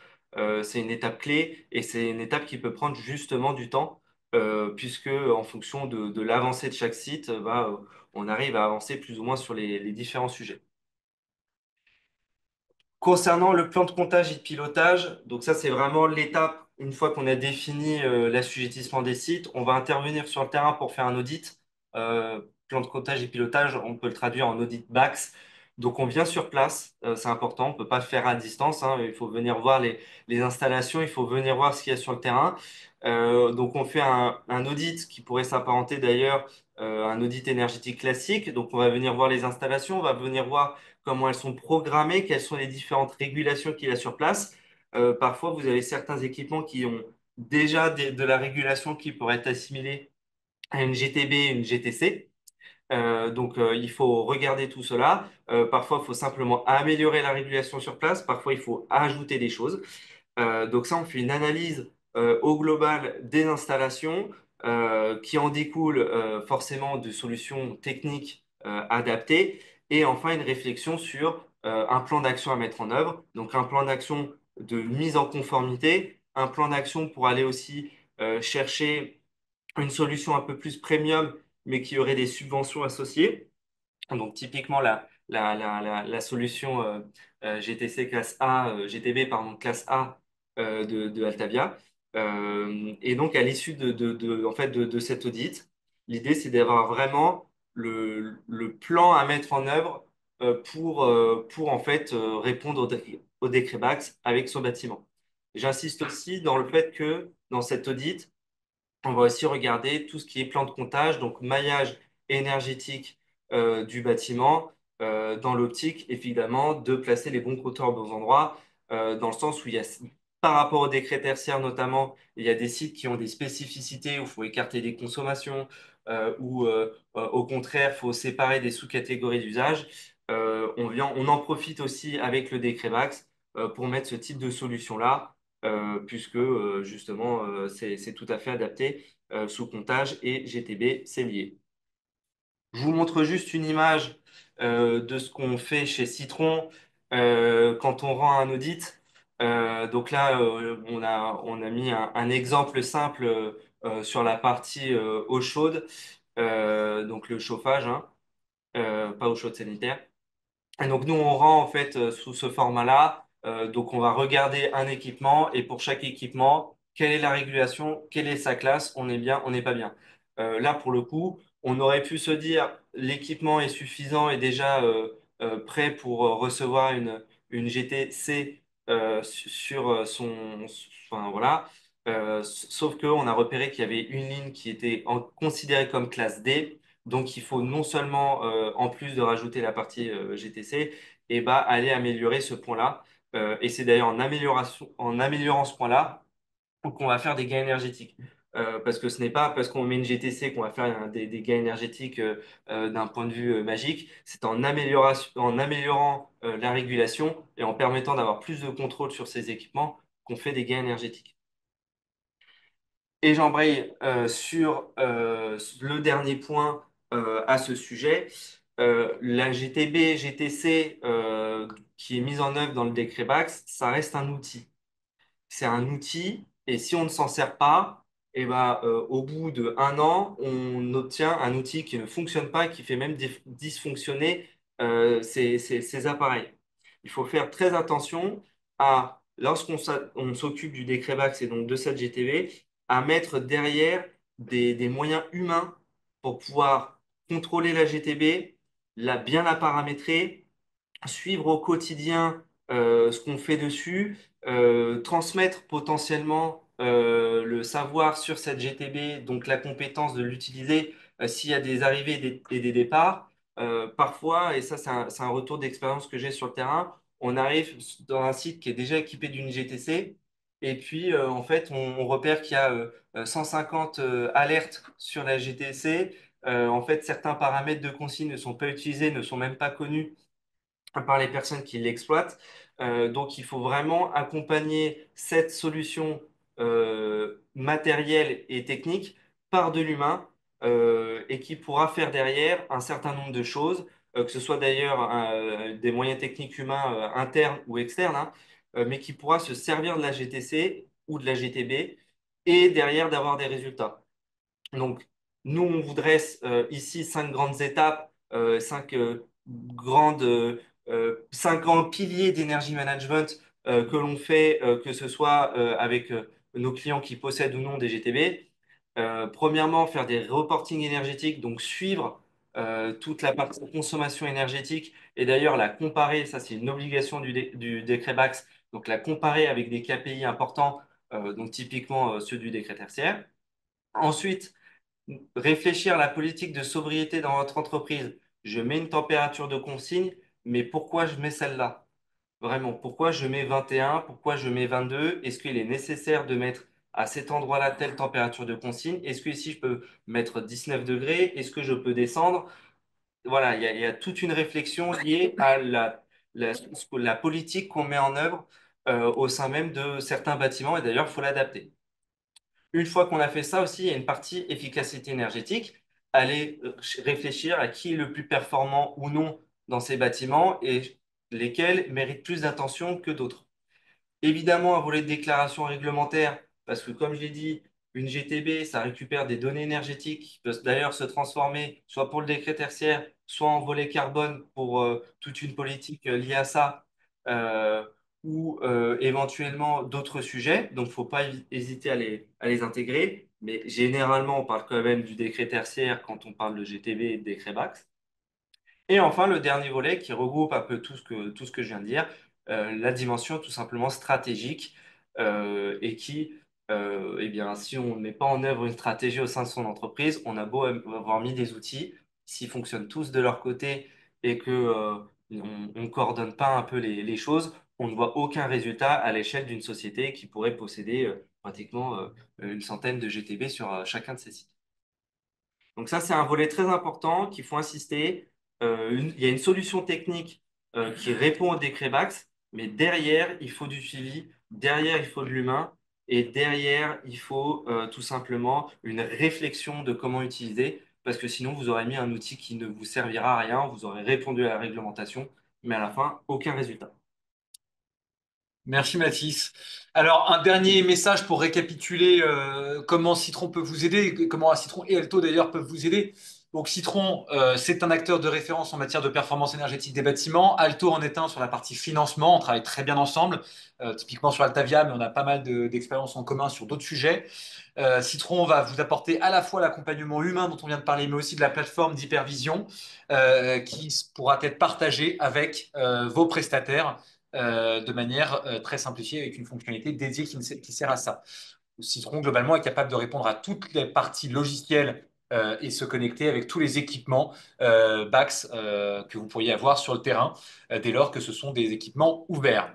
c'est une étape clé et c'est une étape qui peut prendre justement du temps, puisque en fonction de l'avancée de chaque site, on arrive à avancer plus ou moins sur les différents sujets. Concernant le plan de comptage et de pilotage, donc ça c'est vraiment l'étape, une fois qu'on a défini l'assujettissement des sites, on va intervenir sur le terrain pour faire un audit. Plan de comptage et pilotage, on peut le traduire en audit BAX. Donc on vient sur place, c'est important, on ne peut pas le faire à distance, hein, il faut venir voir les installations, il faut venir voir ce qu'il y a sur le terrain. Donc on fait un audit qui pourrait s'apparenter d'ailleurs à un audit énergétique classique. Donc on va venir voir les installations, on va venir voir comment elles sont programmées, quelles sont les différentes régulations qu'il y a sur place. Parfois, vous avez certains équipements qui ont déjà de la régulation qui pourrait être assimilée à une GTB, une GTC. Donc, il faut regarder tout cela. Parfois, il faut simplement améliorer la régulation sur place. Parfois, il faut ajouter des choses. Donc ça, on fait une analyse au global des installations qui en découle forcément de solutions techniques adaptées et enfin une réflexion sur un plan d'action à mettre en œuvre. Donc un plan d'action de mise en conformité, un plan d'action pour aller aussi chercher une solution un peu plus premium, mais qui aurait des subventions associées. Donc, typiquement, la solution GTC classe A, GTB, pardon, classe A de Altavia. Et donc, à l'issue en fait, de cet audit, l'idée, c'est d'avoir vraiment le plan à mettre en œuvre pour en fait, répondre au décret Bax avec son bâtiment. J'insiste aussi dans le fait que dans cet audit, on va aussi regarder tout ce qui est plan de comptage, donc maillage énergétique du bâtiment, dans l'optique, évidemment, de placer les bons compteurs aux bons endroits, dans le sens où il y a, par rapport au décret tertiaire notamment, il y a des sites qui ont des spécificités où il faut écarter des consommations, au contraire, il faut séparer des sous-catégories d'usage. On en profite aussi avec le décret VAX pour mettre ce type de solution-là puisque justement c'est tout à fait adapté sous comptage et GTB, c'est lié. Je vous montre juste une image de ce qu'on fait chez Citron quand on rend un audit. Donc là, on a mis un exemple simple sur la partie eau chaude, donc le chauffage, hein, pas eau chaude sanitaire. Et donc nous, on rend en fait sous ce format-là. Donc on va regarder un équipement et pour chaque équipement, quelle est la régulation, quelle est sa classe, on est bien, on n'est pas bien. Là, pour le coup, on aurait pu se dire l'équipement est suffisant et déjà prêt pour recevoir une GTC sur enfin, voilà. Sauf qu'on a repéré qu'il y avait une ligne qui était considérée comme classe D. Donc, il faut non seulement, en plus de rajouter la partie GTC, et bah, aller améliorer ce point-là. Et c'est d'ailleurs en améliorant ce point-là qu'on va faire des gains énergétiques. Parce que ce n'est pas parce qu'on met une GTC qu'on va faire des gains énergétiques d'un point de vue magique. C'est en améliorant la régulation et en permettant d'avoir plus de contrôle sur ces équipements qu'on fait des gains énergétiques. Et j'embraye sur le dernier point à ce sujet. La GTB, GTC qui est mise en œuvre dans le décret BAX, ça reste un outil. C'est un outil et si on ne s'en sert pas, eh ben, au bout d'1 an, on obtient un outil qui ne fonctionne pas, qui fait même dysfonctionner ces appareils. Il faut faire très attention à, on s'occupe du décret BAX et donc de cette GTB, à mettre derrière des moyens humains pour pouvoir contrôler la GTB, bien la paramétrer, suivre au quotidien ce qu'on fait dessus, transmettre potentiellement le savoir sur cette GTB, donc la compétence de l'utiliser s'il y a des arrivées et des départs. Parfois, et ça c'est un retour d'expérience que j'ai sur le terrain, on arrive dans un site qui est déjà équipé d'une GTC. Et puis, en fait, on repère qu'il y a 150 alertes sur la GTC. En fait, certains paramètres de consigne ne sont pas utilisés, ne sont même pas connus par les personnes qui l'exploitent. Donc, il faut vraiment accompagner cette solution matérielle et technique par de l'humain et qui pourra faire derrière un certain nombre de choses, que ce soit d'ailleurs des moyens techniques humains internes ou externes, hein, mais qui pourra se servir de la GTC ou de la GTB et derrière d'avoir des résultats. Donc, nous, on vous dresse ici 5 grandes étapes, cinq grands piliers d'énergie management que l'on fait, que ce soit avec nos clients qui possèdent ou non des GTB. Premièrement, faire des reportings énergétiques, donc suivre toute la partie consommation énergétique et d'ailleurs la comparer, ça c'est une obligation du décret BAX, donc la comparer avec des KPI importants, donc typiquement ceux du décret tertiaire. Ensuite, réfléchir à la politique de sobriété dans votre entreprise. Je mets une température de consigne, mais pourquoi je mets celle-là? Vraiment, pourquoi je mets 21? Pourquoi je mets 22? Est-ce qu'il est nécessaire de mettre à cet endroit-là telle température de consigne? Est-ce que ici je peux mettre 19 degrés? Est-ce que je peux descendre? Voilà, il y a toute une réflexion liée à la politique qu'on met en œuvre au sein même de certains bâtiments et d'ailleurs, il faut l'adapter. Une fois qu'on a fait ça aussi, il y a une partie efficacité énergétique. Aller réfléchir à qui est le plus performant ou non dans ces bâtiments et lesquels méritent plus d'attention que d'autres. Évidemment, un volet de déclaration réglementaire, parce que comme je l'ai dit, une GTB, ça récupère des données énergétiques qui peuvent d'ailleurs se transformer soit pour le décret tertiaire, soit en volet carbone pour toute une politique liée à ça, euh, ou éventuellement d'autres sujets. Donc, il ne faut pas hésiter à les intégrer. Mais généralement, on parle quand même du décret tertiaire quand on parle de GTB et de décret BAX. Et enfin, le dernier volet qui regroupe un peu tout ce que je viens de dire, la dimension tout simplement stratégique et qui, eh bien, si on ne met pas en œuvre une stratégie au sein de son entreprise, on a beau avoir mis des outils, s'ils fonctionnent tous de leur côté et que, on ne coordonne pas un peu les choses, on ne voit aucun résultat à l'échelle d'une société qui pourrait posséder pratiquement une centaine de GTB sur chacun de ses sites. Donc ça, c'est un volet très important qu'il faut insister. Il y a une solution technique qui répond au décret BAX, mais derrière, il faut du suivi, derrière, il faut de l'humain, et derrière, il faut tout simplement une réflexion de comment utiliser, parce que sinon, vous aurez mis un outil qui ne vous servira à rien, vous aurez répondu à la réglementation, mais à la fin, aucun résultat. Merci Mathis. Alors, un dernier message pour récapituler comment Citron peut vous aider, et comment Citron et Alto d'ailleurs peuvent vous aider. Donc, Citron, c'est un acteur de référence en matière de performance énergétique des bâtiments. Alto en est un sur la partie financement. On travaille très bien ensemble, typiquement sur Altavia, mais on a pas mal d'expériences en commun sur d'autres sujets. Citron va vous apporter à la fois l'accompagnement humain dont on vient de parler, mais aussi de la plateforme d'hypervision qui pourra être partagée avec vos prestataires de manière très simplifiée avec une fonctionnalité dédiée qui sert à ça. Citron, globalement, est capable de répondre à toutes les parties logicielles et se connecter avec tous les équipements BAX que vous pourriez avoir sur le terrain, dès lors que ce sont des équipements ouverts.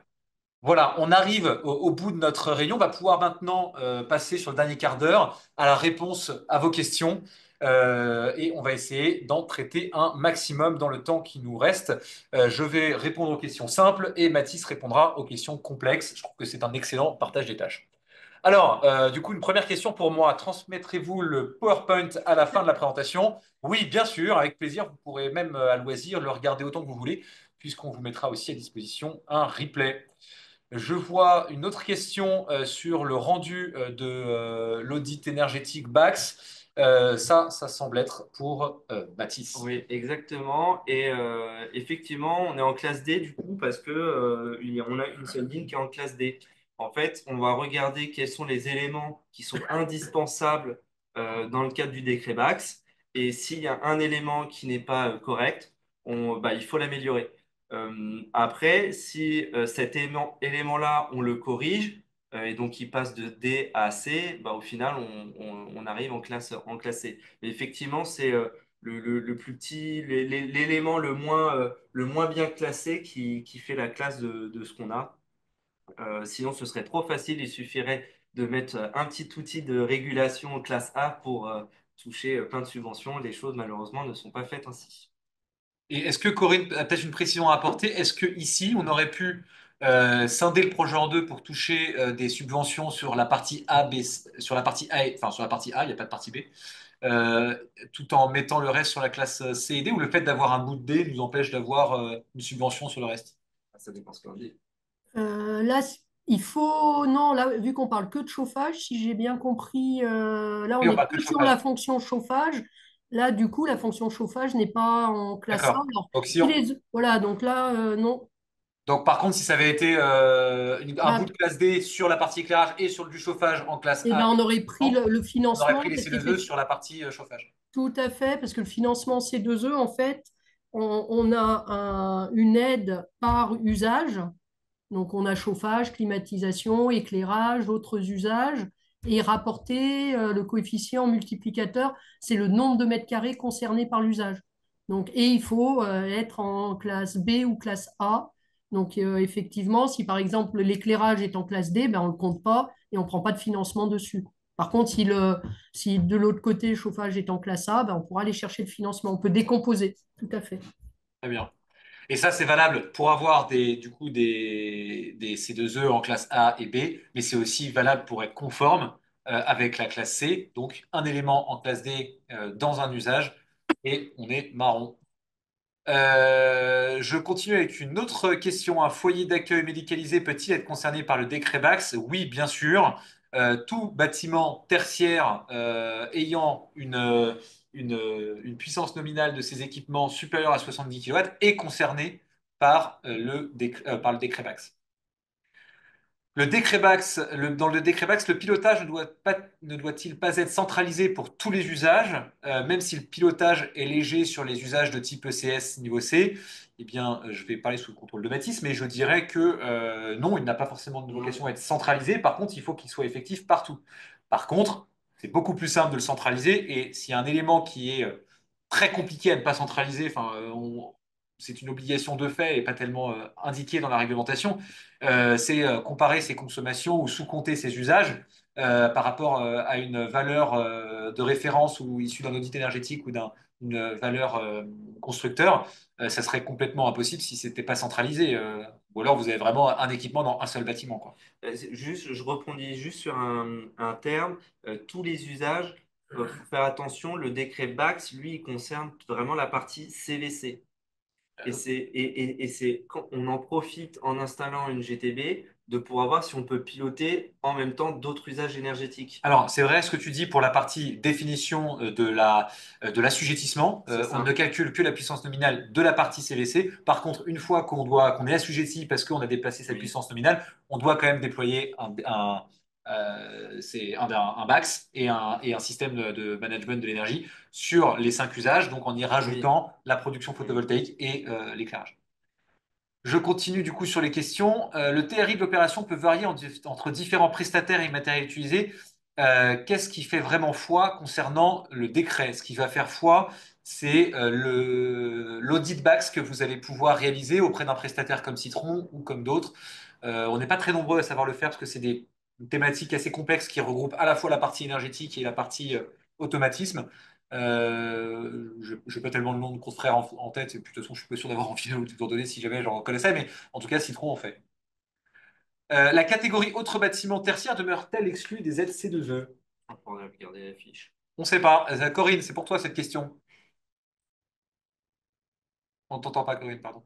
Voilà, on arrive au bout de notre réunion. On va pouvoir maintenant passer sur le dernier quart d'heure à la réponse à vos questions. Et on va essayer d'en traiter un maximum dans le temps qui nous reste. Je vais répondre aux questions simples et Mathis répondra aux questions complexes. Je trouve que c'est un excellent partage des tâches. Alors, du coup, une première question pour moi. Transmettrez-vous le PowerPoint à la fin de la présentation? Oui, bien sûr, avec plaisir. Vous pourrez même à loisir le regarder autant que vous voulez, puisqu'on vous mettra aussi à disposition un replay. Je vois une autre question sur le rendu de l'audit énergétique BAX. Ça semble être pour Mathis. Oui, exactement. Et effectivement, on est en classe D du coup parce que on a une seule ligne qui est en classe D. En fait, on va regarder quels sont les éléments qui sont indispensables dans le cadre du décret BAX. Et s'il y a un élément qui n'est pas correct, il faut l'améliorer. Après, si cet élément-là, on le corrige, et donc il passe de D à C, au final, on arrive en classe C. Mais effectivement, c'est le plus petit, l'élément le moins bien classé qui fait la classe de ce qu'on a. Sinon, ce serait trop facile. Il suffirait de mettre un petit outil de régulation en classe A pour toucher plein de subventions. Les choses, malheureusement, ne sont pas faites ainsi. Et est-ce que Corinne a peut-être une précision à apporter? Est-ce que ici, on aurait pu scinder le projet en deux pour toucher des subventions sur la partie A, B, sur la partie A, enfin sur la partie A, il n'y a pas de partie B, euh, tout en mettant le reste sur la classe C et D, ou le fait d'avoir un bout de D nous empêche d'avoir une subvention sur le reste? Ça dépend ce qu'on dit. Là, il faut. Non, là, vu qu'on parle que de chauffage, si j'ai bien compris, là, on Oui, on n'est parle que que de sur la chauffage. fonction chauffage. Là, du coup, la fonction chauffage n'est pas en classe A. D'accord. Alors, Donc, voilà, donc là, non. donc, par contre, si ça avait été un bout Là, de classe D sur la partie éclairage et sur du chauffage en classe eh ben, A, on aurait pris le on aurait financement pris les parce C2E qu'effectivement, sur la partie chauffage. tout à fait, parce que le financement C2E, en fait, on a une aide par usage. Donc, on a chauffage, climatisation, éclairage, autres usages. Et rapporter le coefficient multiplicateur, c'est le nombre de mètres carrés concernés par l'usage. Donc, et il faut être en classe B ou classe A. Donc, effectivement, si par exemple l'éclairage est en classe D, ben, on ne le compte pas et on ne prend pas de financement dessus. Par contre, si de l'autre côté le chauffage est en classe A, ben, on pourra aller chercher le financement. On peut décomposer, tout à fait. Très bien. Et ça, c'est valable pour avoir du coup, des C2E en classe A et B, mais c'est aussi valable pour être conforme avec la classe C. Donc, un élément en classe D dans un usage et on est marron. Je continue avec une autre question. Un foyer d'accueil médicalisé peut-il être concerné par le décret Bax? Oui, bien sûr. Tout bâtiment tertiaire ayant une puissance nominale de ses équipements supérieure à 70 kW est concerné par par le décret Bax. Dans le décret Bax, le pilotage ne doit-il pas être centralisé pour tous les usages, même si le pilotage est léger sur les usages de type ECS niveau C? Eh bien, je vais parler sous le contrôle de Mathis, mais je dirais que non, il n'a pas forcément de Non. vocation à être centralisé. Par contre, il faut qu'il soit effectif partout. Par contre, c'est beaucoup plus simple de le centraliser, et s'il y a un élément qui est très compliqué à ne pas centraliser, c'est une obligation de fait et pas tellement indiqué dans la réglementation, c'est comparer ses consommations ou sous-compter ses usages par rapport à une valeur de référence ou issue d'un audit énergétique ou d'une valeur constructeur. Ça serait complètement impossible si ce n'était pas centralisé. Ou alors vous avez vraiment un équipement dans un seul bâtiment, quoi. Juste, je rebondis juste sur un terme, tous les usages, faut faire attention, le décret Bax, lui, il concerne vraiment la partie CVC. Et c'est quand on en profite en installant une GTB de pouvoir voir si on peut piloter en même temps d'autres usages énergétiques. Alors, c'est vrai ce que tu dis pour la partie définition de l'assujettissement. C'est On ne ça. calcule que la puissance nominale de la partie CVC. Par contre, une fois qu'on est assujetti parce qu'on a déplacé cette Oui. puissance nominale, on doit quand même déployer un BAX et un système de management de l'énergie sur les 5 usages, donc en y Oui. rajoutant la production Mm. photovoltaïque et l'éclairage. Je continue du coup sur les questions. Le TRI de l'opération peut varier entre différents prestataires et matériels utilisés. Qu'est-ce qui fait vraiment foi concernant le décret? Ce qui va faire foi, c'est l'audit BAX que vous allez pouvoir réaliser auprès d'un prestataire comme Citron ou comme d'autres. On n'est pas très nombreux à savoir le faire parce que c'est des thématiques assez complexes qui regroupent à la fois la partie énergétique et la partie automatisme. Je n'ai pas tellement le nom de confrères en tête, et puis de toute façon, je suis pas sûr d'avoir envie de vous en donner si jamais j'en connaissais, mais en tout cas, Citron en fait. La catégorie autres bâtiments tertiaires demeure-t-elle exclue des LC2E? On pourrait regarder la fiche. On ne sait pas. Corinne, c'est pour toi cette question. On ne t'entend pas, Corinne, pardon.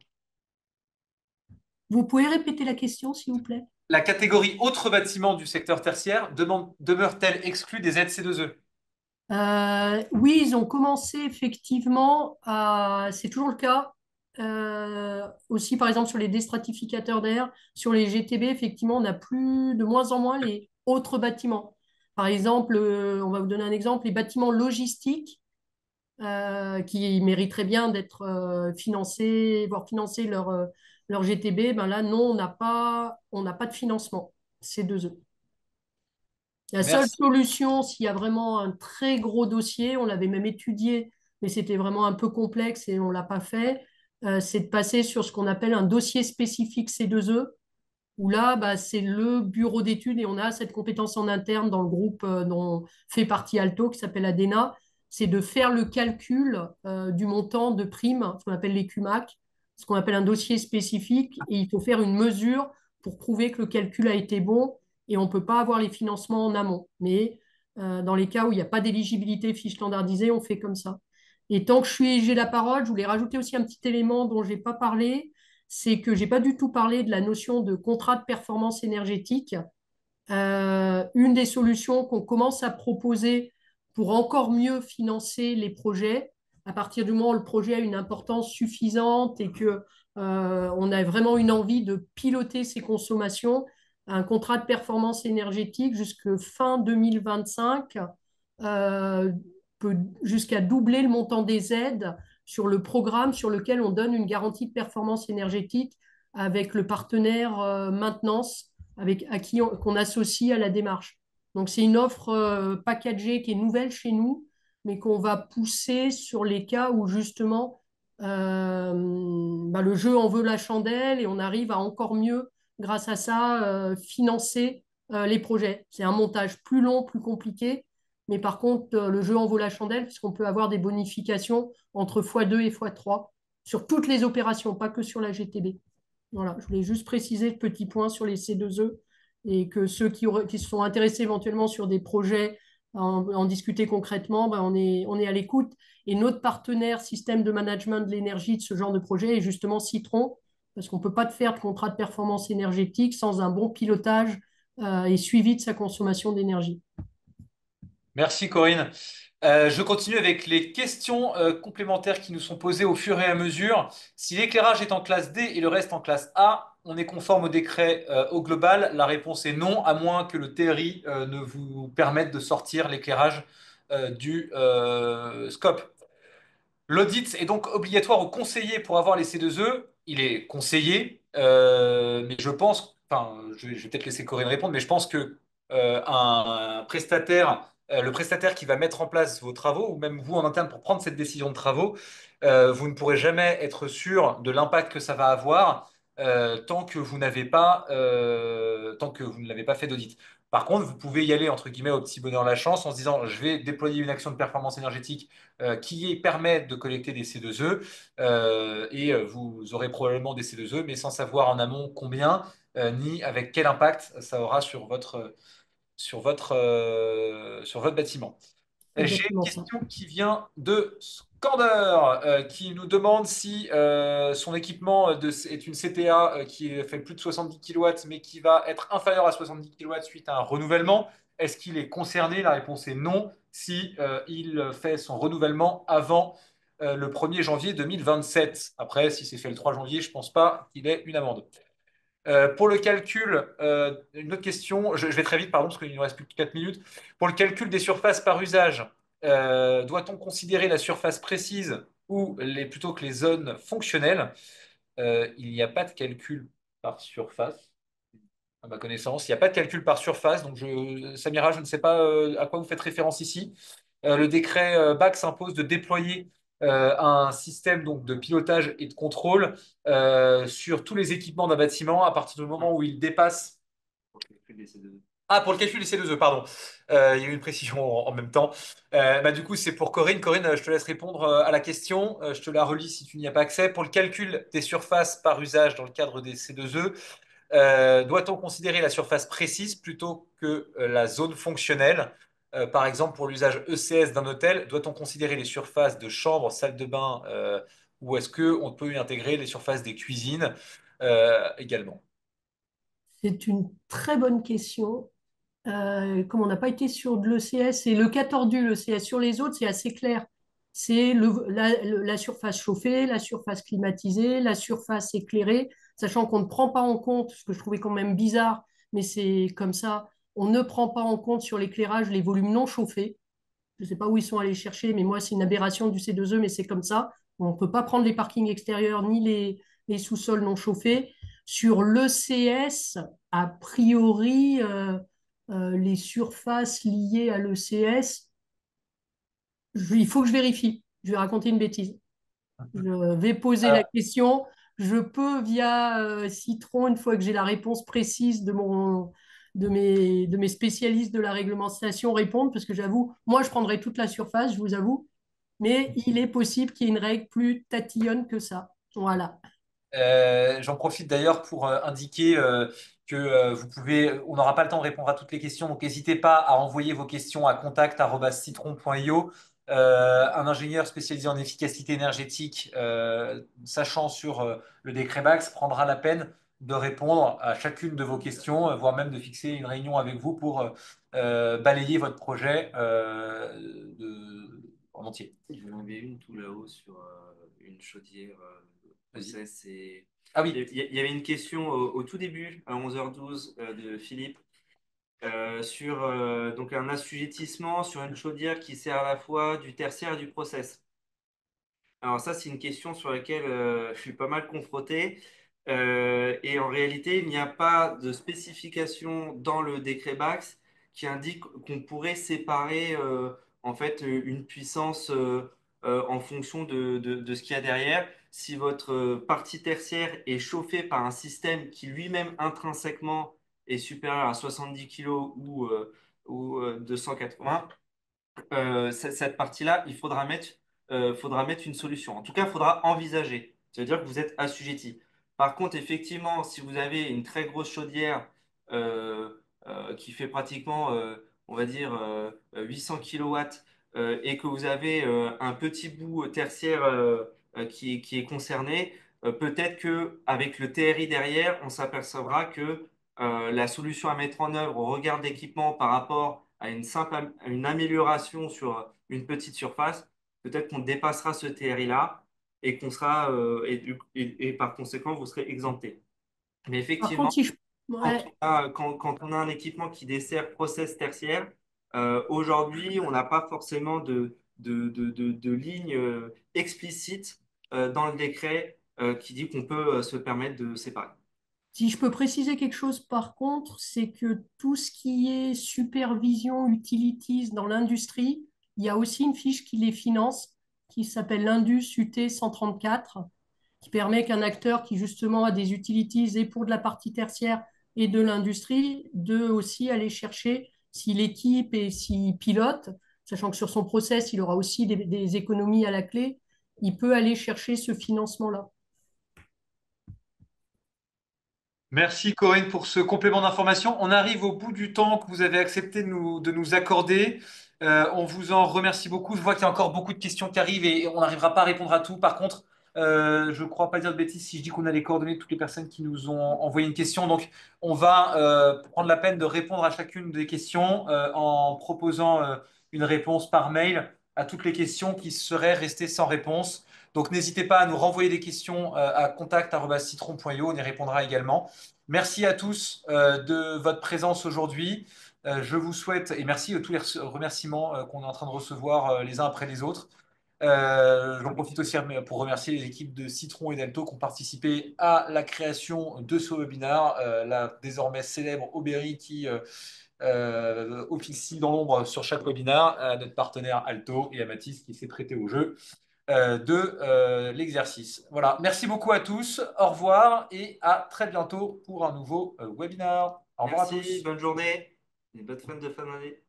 Vous pouvez répéter la question, s'il vous plaît? La catégorie autres bâtiments du secteur tertiaire demeure-t-elle exclue des LC2E? Oui, ils ont commencé effectivement c'est toujours le cas. Aussi, par exemple, sur les déstratificateurs d'air, sur les GTB, effectivement, on a plus de moins en moins les autres bâtiments. Par exemple, on va vous donner un exemple, les bâtiments logistiques qui mériteraient bien d'être financés, voire financer leur GTB, ben là, non, on n'a pas de financement. C'est deux E. La seule Merci. solution, s'il y a vraiment un très gros dossier, on l'avait même étudié, mais c'était vraiment un peu complexe et on ne l'a pas fait, c'est de passer sur ce qu'on appelle un dossier spécifique C2E, où là, bah, c'est le bureau d'études et on a cette compétence en interne dans le groupe dont fait partie Alto, qui s'appelle ADENA, c'est de faire le calcul du montant de primes, ce qu'on appelle les CUMAC, ce qu'on appelle un dossier spécifique, et il faut faire une mesure pour prouver que le calcul a été bon, et on ne peut pas avoir les financements en amont. Mais dans les cas où il n'y a pas d'éligibilité fiche standardisée, on fait comme ça. Et tant que j'ai la parole, je voulais rajouter aussi un petit élément dont je n'ai pas parlé, c'est que je n'ai pas du tout parlé de la notion de contrat de performance énergétique. Une des solutions qu'on commence à proposer pour encore mieux financer les projets, à partir du moment où le projet a une importance suffisante et que on a vraiment une envie de piloter ses consommations, un contrat de performance énergétique jusqu'à fin 2025 peut jusqu'à doubler le montant des aides sur le programme sur lequel on donne une garantie de performance énergétique avec le partenaire maintenance qu'on associe à la démarche. Donc c'est une offre packagée qui est nouvelle chez nous, mais qu'on va pousser sur les cas où justement le jeu en veut la chandelle et on arrive à encore mieux, grâce à ça, financer les projets. C'est un montage plus long, plus compliqué, mais par contre, le jeu en vaut la chandelle puisqu'on peut avoir des bonifications entre x2 et x3 sur toutes les opérations, pas que sur la GTB. Voilà, je voulais juste préciser le petit point sur les C2E et que ceux qui se sont intéressés éventuellement sur des projets en discuter concrètement, ben, on est à l'écoute. Et notre partenaire système de management de l'énergie de ce genre de projet est justement Citron, parce qu'on ne peut pas faire de contrat de performance énergétique sans un bon pilotage et suivi de sa consommation d'énergie. Merci Corinne. Je continue avec les questions complémentaires qui nous sont posées au fur et à mesure. Si l'éclairage est en classe D et le reste en classe A, on est conforme au décret au global. La réponse est non, à moins que le TRI ne vous permette de sortir l'éclairage du scope. L'audit est donc obligatoire aux conseillers pour avoir les C2E. Il est conseillé, mais je pense, enfin, je vais peut-être laisser Corinne répondre, mais je pense que un prestataire, le prestataire qui va mettre en place vos travaux, ou même vous en interne pour prendre cette décision de travaux, vous ne pourrez jamais être sûr de l'impact que ça va avoir tant que vous ne l'avez pas fait d'audit. Par contre, vous pouvez y aller entre guillemets au petit bonheur la chance en se disant, je vais déployer une action de performance énergétique qui permettent de collecter des C2E et vous aurez probablement des C2E, mais sans savoir en amont combien ni avec quel impact ça aura sur votre bâtiment. C'est J'ai une exactement ça. question qui vient de Scander qui nous demande si son équipement est une CTA qui fait plus de 70 kW mais qui va être inférieur à 70 kW suite à un renouvellement. Est-ce qu'il est concerné? La réponse est non si il fait son renouvellement avant le 1er janvier 2027. Après, si c'est fait le 3 janvier, je ne pense pas qu'il ait une amende. Pour le calcul, une autre question, je vais très vite, pardon, parce qu'il ne nous reste plus que 4 minutes. Pour le calcul des surfaces par usage, doit-on considérer la surface précise ou plutôt que les zones fonctionnelles? Il n'y a pas de calcul par surface, à ma connaissance. Il n'y a pas de calcul par surface, donc Samira, je ne sais pas à quoi vous faites référence ici. Le décret BAC s'impose de déployer un système donc, de pilotage et de contrôle sur tous les équipements d'un bâtiment à partir du moment où il dépasse. Pour le calcul des C2E. Ah, pour le calcul des C2E, pardon. Il y a eu une précision en même temps. Du coup, c'est pour Corinne. Corinne, je te laisse répondre à la question. Je te la relis si tu n'y as pas accès. Pour le calcul des surfaces par usage dans le cadre des C2E, doit-on considérer la surface précise plutôt que la zone fonctionnelle? Par exemple, pour l'usage ECS d'un hôtel, doit-on considérer les surfaces de chambre, salle de bain, ou est-ce qu'on peut y intégrer les surfaces des cuisines également? C'est une très bonne question. Comme on n'a pas été sur de l'ECS, et le cas tordu, l'ECS, sur les autres, c'est assez clair. C'est la surface chauffée, la surface climatisée, la surface éclairée, sachant qu'on ne prend pas en compte, ce que je trouvais quand même bizarre, mais c'est comme ça, on ne prend pas en compte sur l'éclairage les volumes non chauffés. Je ne sais pas où ils sont allés chercher, mais moi, c'est une aberration du C2E, mais c'est comme ça. On ne peut pas prendre les parkings extérieurs ni les sous-sols non chauffés. Sur l'ECS, a priori, les surfaces liées à l'ECS, il faut que je vérifie. Je vais raconter une bêtise. Je vais poser la Alors, question. Je peux, via Citron, une fois que j'ai la réponse précise de mes spécialistes de la réglementation, répondre, parce que j'avoue, moi, je prendrais toute la surface, je vous avoue, mais il est possible qu'il y ait une règle plus tatillonne que ça. Voilà. J'en profite d'ailleurs pour indiquer que vous pouvez, on n'aura pas le temps de répondre à toutes les questions, donc n'hésitez pas à envoyer vos questions à contact@citron.io. Un ingénieur spécialisé en efficacité énergétique, sachant sur le décret Bax, prendra la peine de répondre à chacune de vos questions, voire même de fixer une réunion avec vous pour balayer votre projet en entier. Il y en avait une tout là-haut sur une chaudière Vas-y. process. Et... Ah oui. Il y avait une question au tout début, à 11h12, de Philippe, sur donc un assujettissement sur une chaudière qui sert à la fois du tertiaire et du process. Alors ça, c'est une question sur laquelle je suis pas mal confronté. Et en réalité, il n'y a pas de spécification dans le décret BAX qui indique qu'on pourrait séparer en fait une puissance en fonction de ce qu'il y a derrière. Si votre partie tertiaire est chauffée par un système qui lui-même intrinsèquement est supérieur à 70 kg ou 280, cette partie-là, faudra mettre une solution. En tout cas, il faudra envisager. Ça veut dire que vous êtes assujetti. Par contre, effectivement, si vous avez une très grosse chaudière qui fait pratiquement on va dire, 800 kilowatts et que vous avez un petit bout tertiaire qui est concerné, peut-être que avec le TRI derrière, on s'apercevra que la solution à mettre en œuvre au regard de l'équipement par rapport à à une amélioration sur une petite surface, peut-être qu'on dépassera ce TRI-là et qu'on sera et par conséquent vous serez exempté. Mais Par effectivement, contre, si je... Ouais. quand on a un équipement qui dessert process tertiaire, aujourd'hui, on n'a pas forcément de ligne explicite dans le décret qui dit qu'on peut se permettre de séparer. Si je peux préciser quelque chose par contre, c'est que tout ce qui est supervision utilities dans l'industrie, il y a aussi une fiche qui les finance, qui s'appelle l'Indus UT 134, qui permet qu'un acteur qui justement a des utilities et pour de la partie tertiaire et de l'industrie, de aussi aller chercher s'il équipe et s'il pilote, sachant que sur son process, il aura aussi des économies à la clé, il peut aller chercher ce financement-là. Merci Corinne pour ce complément d'information. On arrive au bout du temps que vous avez accepté de nous accorder. On vous en remercie beaucoup. Je vois qu'il y a encore beaucoup de questions qui arrivent et on n'arrivera pas à répondre à tout. Par contre, je ne crois pas dire de bêtises si je dis qu'on a les coordonnées de toutes les personnes qui nous ont envoyé une question. Donc, on va prendre la peine de répondre à chacune des questions en proposant une réponse par mail à toutes les questions qui seraient restées sans réponse. Donc, n'hésitez pas à nous renvoyer des questions à contact@citron.io. On y répondra également. Merci à tous de votre présence aujourd'hui. Je vous souhaite, et merci de tous les remerciements qu'on est en train de recevoir les uns après les autres. J'en profite aussi pour remercier les équipes de Citron et d'Alto qui ont participé à la création de ce webinaire, la désormais célèbre Aubéry qui officie dans l'ombre sur chaque webinaire, à notre partenaire Alto et à Mathis qui s'est prêté au jeu de l'exercice. Voilà, merci beaucoup à tous, au revoir et à très bientôt pour un nouveau webinaire. Au revoir à Merci, tous. bonne journée et bonne fin de fin d'année.